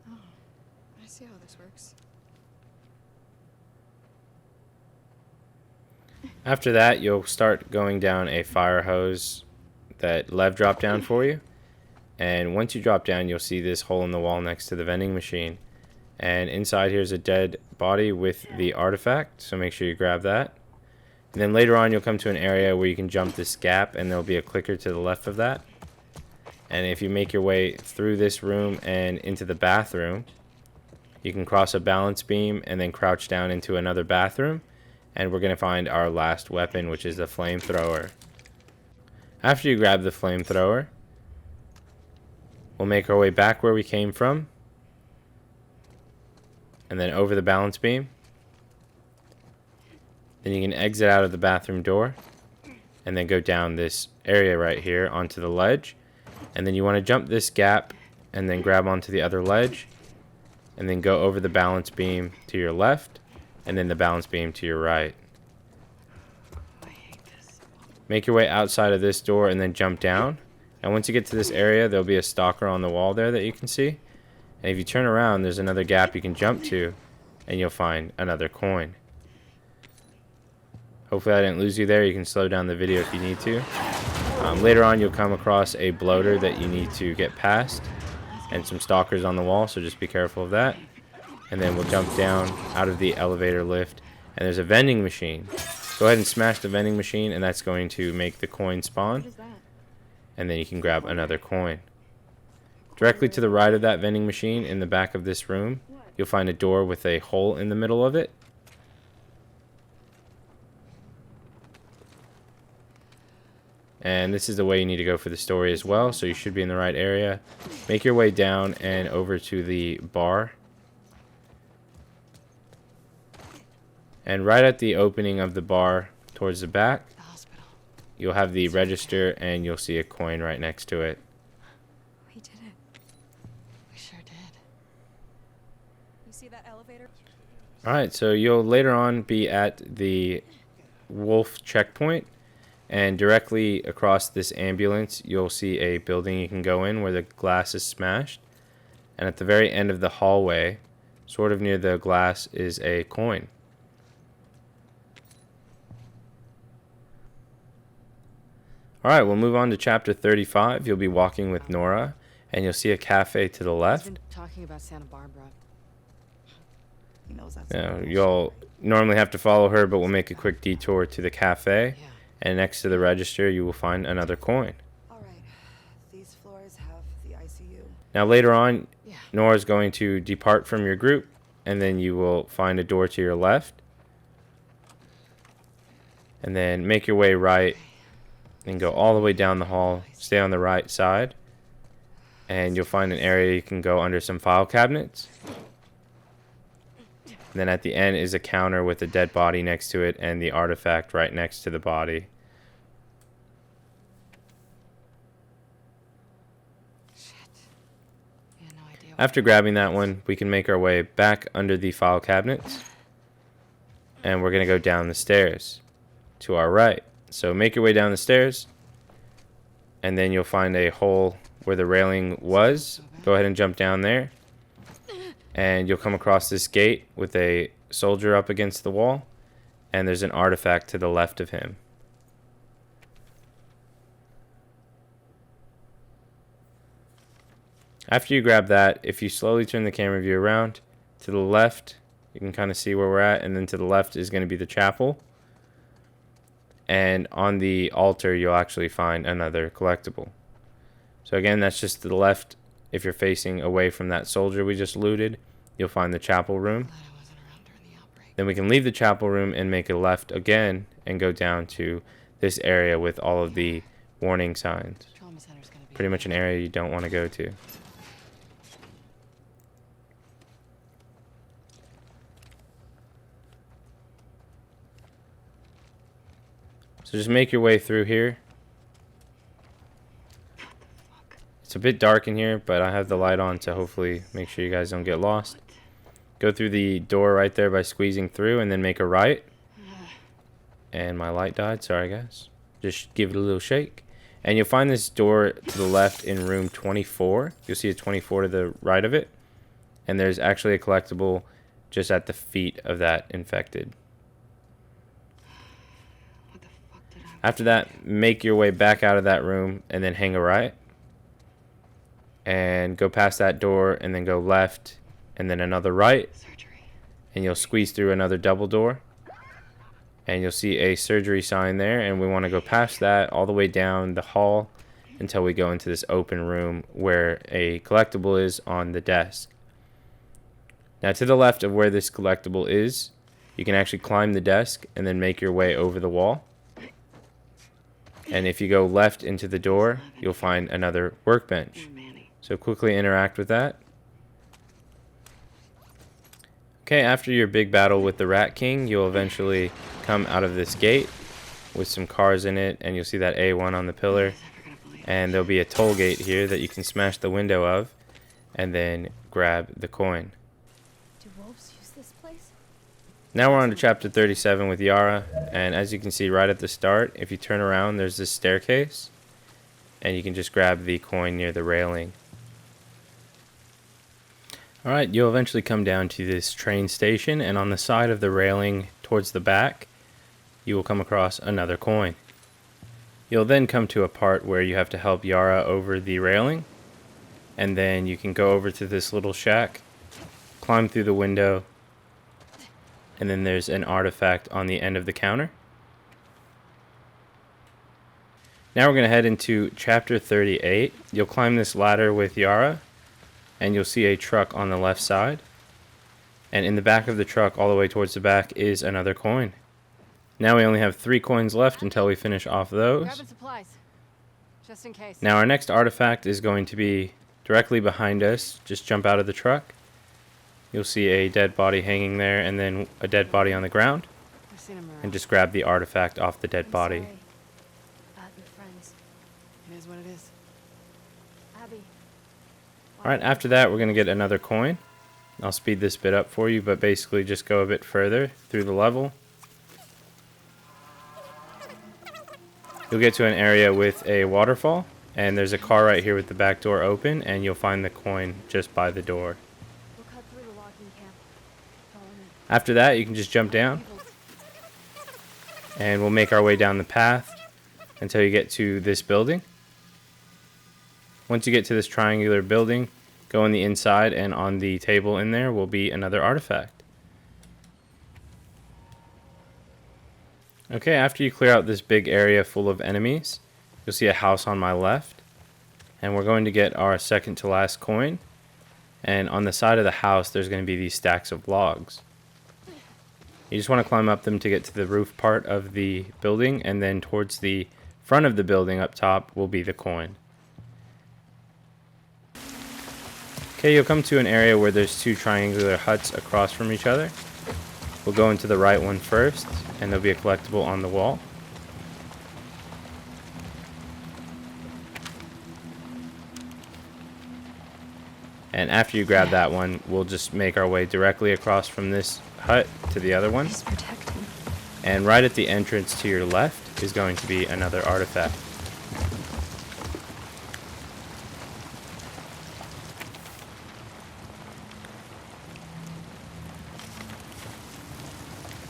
Speaker 6: Oh, I see how this works.
Speaker 1: After that, you'll start going down a fire hose that Lev dropped down for you. And once you drop down, you'll see this hole in the wall next to the vending machine. And inside here's a dead body with the artifact, so make sure you grab that. And then later on, you'll come to an area where you can jump this gap, and there'll be a clicker to the left of that. And if you make your way through this room and into the bathroom, you can cross a balance beam and then crouch down into another bathroom. And we're going to find our last weapon, which is the flamethrower. After you grab the flamethrower, we'll make our way back where we came from. And then over the balance beam. Then you can exit out of the bathroom door. And then go down this area right here onto the ledge. And then you want to jump this gap and then grab onto the other ledge. And then go over the balance beam to your left. And then the balance beam to your right. Make your way outside of this door and then jump down. And once you get to this area, there'll be a stalker on the wall there that you can see. And if you turn around, there's another gap you can jump to, and you'll find another coin. Hopefully I didn't lose you there. You can slow down the video if you need to. Later on, you'll come across a bloater that you need to get past, and some stalkers on the wall, so just be careful of that. And then we'll jump down out of the elevator lift, and there's a vending machine. Go ahead and smash the vending machine, and that's going to make the coin spawn.
Speaker 6: What is that?
Speaker 1: And then you can grab another coin. Directly to the right of that vending machine, in the back of this room, you'll find a door with a hole in the middle of it. And this is the way you need to go for the story as well, so you should be in the right area. Make your way down and over to the bar. And right at the opening of the bar towards the back,
Speaker 6: The hospital.
Speaker 1: you'll have the register and you'll see a coin right next to it.
Speaker 6: We did it. We sure did.
Speaker 7: You see that elevator?
Speaker 1: Alright, so you'll later on be at the Wolf checkpoint. And directly across this ambulance, you'll see a building you can go in where the glass is smashed. And at the very end of the hallway, sort of near the glass, is a coin. Alright, we'll move on to chapter 35. You'll be walking with Nora, and you'll see a cafe to the
Speaker 6: He's
Speaker 1: left.
Speaker 6: been talking about Santa Barbara.
Speaker 2: He knows that's
Speaker 1: Now, you'll normally have to follow her, but we'll make a quick detour to the cafe.
Speaker 6: Yeah.
Speaker 1: And next to the register, you will find another coin.
Speaker 2: All right. These floors have the ICU.
Speaker 1: Now, later on,
Speaker 6: Yeah.
Speaker 1: Nora's going to depart from your group, and then you will find a door to your left. And then make your way right and go all the way down the hall. Stay on the right side. And you'll find an area you can go under some file cabinets. And then at the end is a counter with a dead body next to it and the artifact right next to the body.
Speaker 6: Shit. We had no idea.
Speaker 1: After grabbing that one, we can make our way back under the file cabinets. And we're going to go down the stairs to our right. So make your way down the stairs. And then you'll find a hole where the railing was. Go ahead and jump down there. And you'll come across this gate with a soldier up against the wall. And there's an artifact to the left of him. After you grab that, if you slowly turn the camera view around to the left, you can kind of see where we're at. And then to the left is going to be the chapel. And on the altar, you'll actually find another collectible. So again, that's just to the left. If you're facing away from that soldier we just looted, you'll find the chapel room.
Speaker 6: Glad I wasn't around during the outbreak.
Speaker 1: Then we can leave the chapel room and make a left again and go down to this area with all of the warning signs.
Speaker 6: Trauma center's gonna be
Speaker 1: Pretty much an area you don't want to go to. So just make your way through here. It's a bit dark in here, but I have the light on to hopefully make sure you guys don't get lost. Go through the door right there by squeezing through and then make a right. And my light died, sorry guys. Just give it a little shake. And you'll find this door to the left in room 24. You'll see a 24 to the right of it. And there's actually a collectible just at the feet of that infected.
Speaker 6: What the fuck did I...
Speaker 1: After that, make your way back out of that room and then hang a right. And go past that door and then go left and then another right.
Speaker 6: Surgery.
Speaker 1: And you'll squeeze through another double door. And you'll see a surgery sign there, and we want to go past that all the way down the hall until we go into this open room where a collectible is on the desk. Now to the left of where this collectible is, you can actually climb the desk and then make your way over the wall. And if you go left into the door, you'll find another workbench. So quickly interact with that. Okay, after your big battle with the Rat King, you'll eventually come out of this gate with some cars in it, and you'll see that A1 on the pillar. And there'll be a toll gate here that you can smash the window of and then grab the coin.
Speaker 4: Do wolves use this place?
Speaker 1: Now we're on to chapter 37 with Yara, and as you can see right at the start, if you turn around, there's this staircase, and you can just grab the coin near the railing. Alright, you'll eventually come down to this train station, and on the side of the railing towards the back, you will come across another coin. You'll then come to a part where you have to help Yara over the railing, and then you can go over to this little shack, climb through the window, and then there's an artifact on the end of the counter. Now we're going to head into chapter 38. You'll climb this ladder with Yara, and you'll see a truck on the left side. And in the back of the truck, all the way towards the back, is another coin. Now we only have 3 coins left until we finish off those.
Speaker 6: Grabbing supplies. Just in case.
Speaker 1: Now our next artifact is going to be directly behind us. Just jump out of the truck. You'll see a dead body hanging there, and then a dead body on the ground.
Speaker 6: I've seen him around.
Speaker 1: And just grab the artifact off the dead
Speaker 4: I'm
Speaker 1: body.
Speaker 4: sorry about your friends.
Speaker 6: It is what it is.
Speaker 4: Abby.
Speaker 1: Alright, after that we're going to get another coin. I'll speed this bit up for you, but basically just go a bit further through the level. You'll get to an area with a waterfall, and there's a car right here with the back door open, and you'll find the coin just by the door.
Speaker 4: We'll cut through the logging camp. Follow me.
Speaker 1: After that, you can just jump down, and we'll make our way down the path until you get to this building. Once you get to this triangular building, go on the inside, and on the table in there will be another artifact. Okay, after you clear out this big area full of enemies, you'll see a house on my left, and we're going to get our second to last coin. And on the side of the house, there's going to be these stacks of logs. You just want to climb up them to get to the roof part of the building, and then towards the front of the building up top will be the coin. Okay, you'll come to an area where there's 2 triangular huts across from each other. We'll go into the right one first, and there'll be a collectible on the wall. And after you grab that one, we'll just make our way directly across from this hut to the other one.
Speaker 2: He's protecting.
Speaker 1: And right at the entrance to your left is going to be another artifact.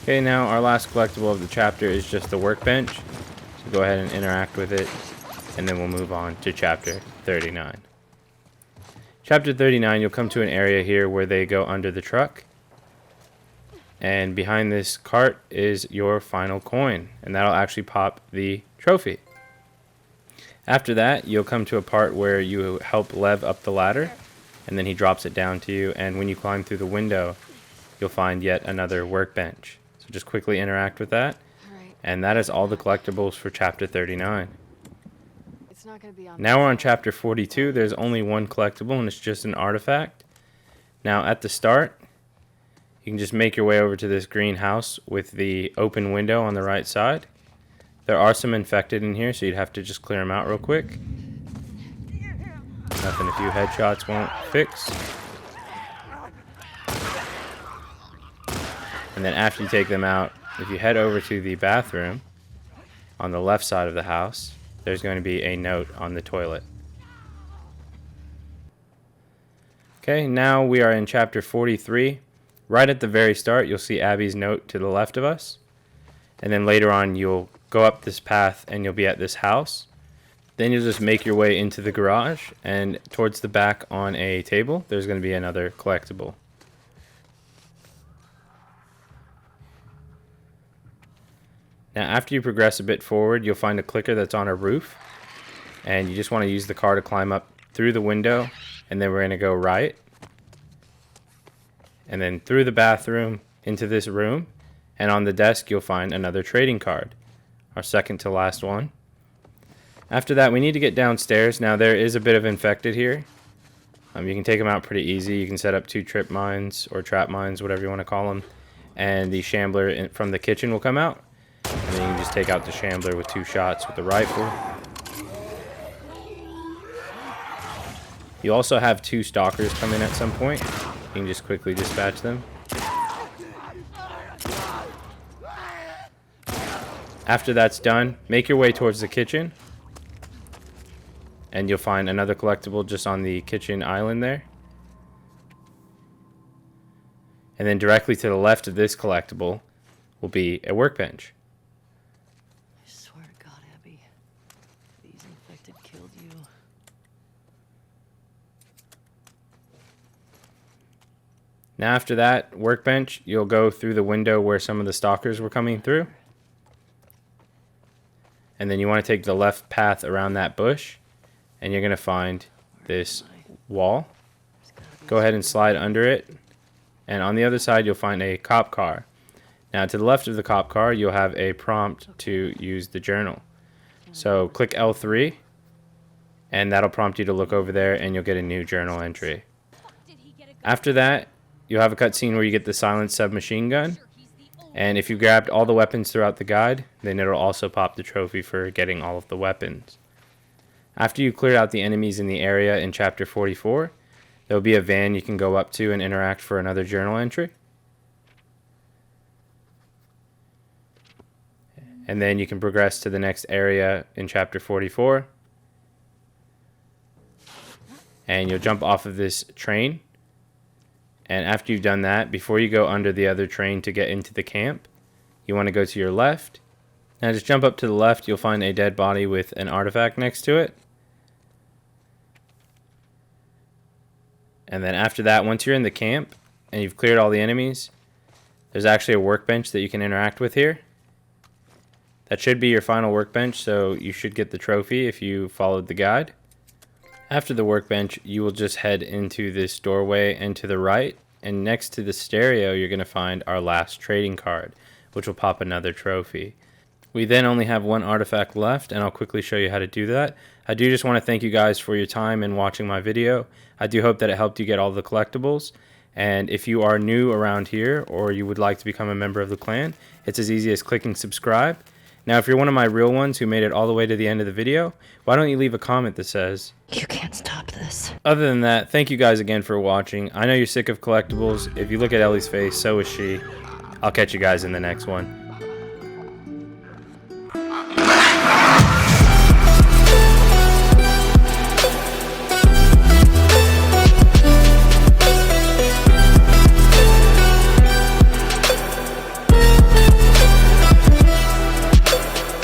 Speaker 1: Okay, now our last collectible of the chapter is just the workbench. So go ahead and interact with it, and then we'll move on to chapter 39. Chapter 39, you'll come to an area here where they go under the truck. And behind this cart is your final coin, and that'll actually pop the trophy. After that, you'll come to a part where you help Lev up the ladder, and then he drops it down to you, and when you climb through the window, you'll find yet another workbench. So just quickly interact with that, and that is all the collectibles for chapter 39.
Speaker 6: It's not gonna be on.
Speaker 1: Now we're on chapter 42. There's only one collectible, and it's just an artifact. Now at the start, you can just make your way over to this green house with the open window on the right side. There are some infected in here, so you'd have to just clear them out real quick. Nothing a few headshots won't fix. And then after you take them out, if you head over to the bathroom on the left side of the house, there's going to be a note on the toilet. Okay, now we are in chapter 43. Right at the very start, you'll see Abby's note to the left of us. And then later on, you'll go up this path and you'll be at this house. Then you'll just make your way into the garage, and towards the back on a table, there's going to be another collectible. Now, after you progress a bit forward, you'll find a clicker that's on a roof, and you just want to use the car to climb up through the window, and then we're going to go right, and then through the bathroom into this room, and on the desk you'll find another trading card, our second to last one. After that, we need to get downstairs. Now, there is a bit of infected here. You can take them out pretty easy. You can set up 2 trip mines or trap mines, whatever you want to call them, and the shambler from the kitchen will come out. And then you can just take out the shambler with 2 shots with the rifle. You also have 2 stalkers come in at some point. You can just quickly dispatch them. After that's done, make your way towards the kitchen. And you'll find another collectible just on the kitchen island there. And then directly to the left of this collectible will be a workbench.
Speaker 2: I swear to God, Abby, these infected killed you.
Speaker 1: Now after that workbench, you'll go through the window where some of the stalkers were coming through. And then you want to take the left path around that bush, and you're going to find this wall. Go ahead and slide under it, and on the other side you'll find a cop car. Now to the left of the cop car you'll have a prompt to use the journal. So click L3, and that'll prompt you to look over there, and you'll get a new journal entry. After that, you'll have a cutscene where you get the silenced submachine gun. And if you grabbed all the weapons throughout the guide, then it'll also pop the trophy for getting all of the weapons. After you clear out the enemies in the area in chapter 44, there'll be a van you can go up to and interact for another journal entry. And then you can progress to the next area in chapter 44. And you'll jump off of this train. And after you've done that, before you go under the other train to get into the camp, you want to go to your left. Now just jump up to the left, you'll find a dead body with an artifact next to it. And then after that, once you're in the camp and you've cleared all the enemies, there's actually a workbench that you can interact with here. That should be your final workbench, so you should get the trophy if you followed the guide. After the workbench, you will just head into this doorway and to the right, and next to the stereo you're going to find our last trading card, which will pop another trophy. We then only have 1 artifact left, and I'll quickly show you how to do that. I do just want to thank you guys for your time and watching my video. I do hope that it helped you get all the collectibles, and if you are new around here or you would like to become a member of the clan, it's as easy as clicking subscribe. Now, if you're one of my real ones who made it all the way to the end of the video, why don't you leave a comment that says,
Speaker 2: You can't stop this.
Speaker 1: Other than that, thank you guys again for watching. I know you're sick of collectibles. If you look at Ellie's face, so is she. I'll catch you guys in the next one.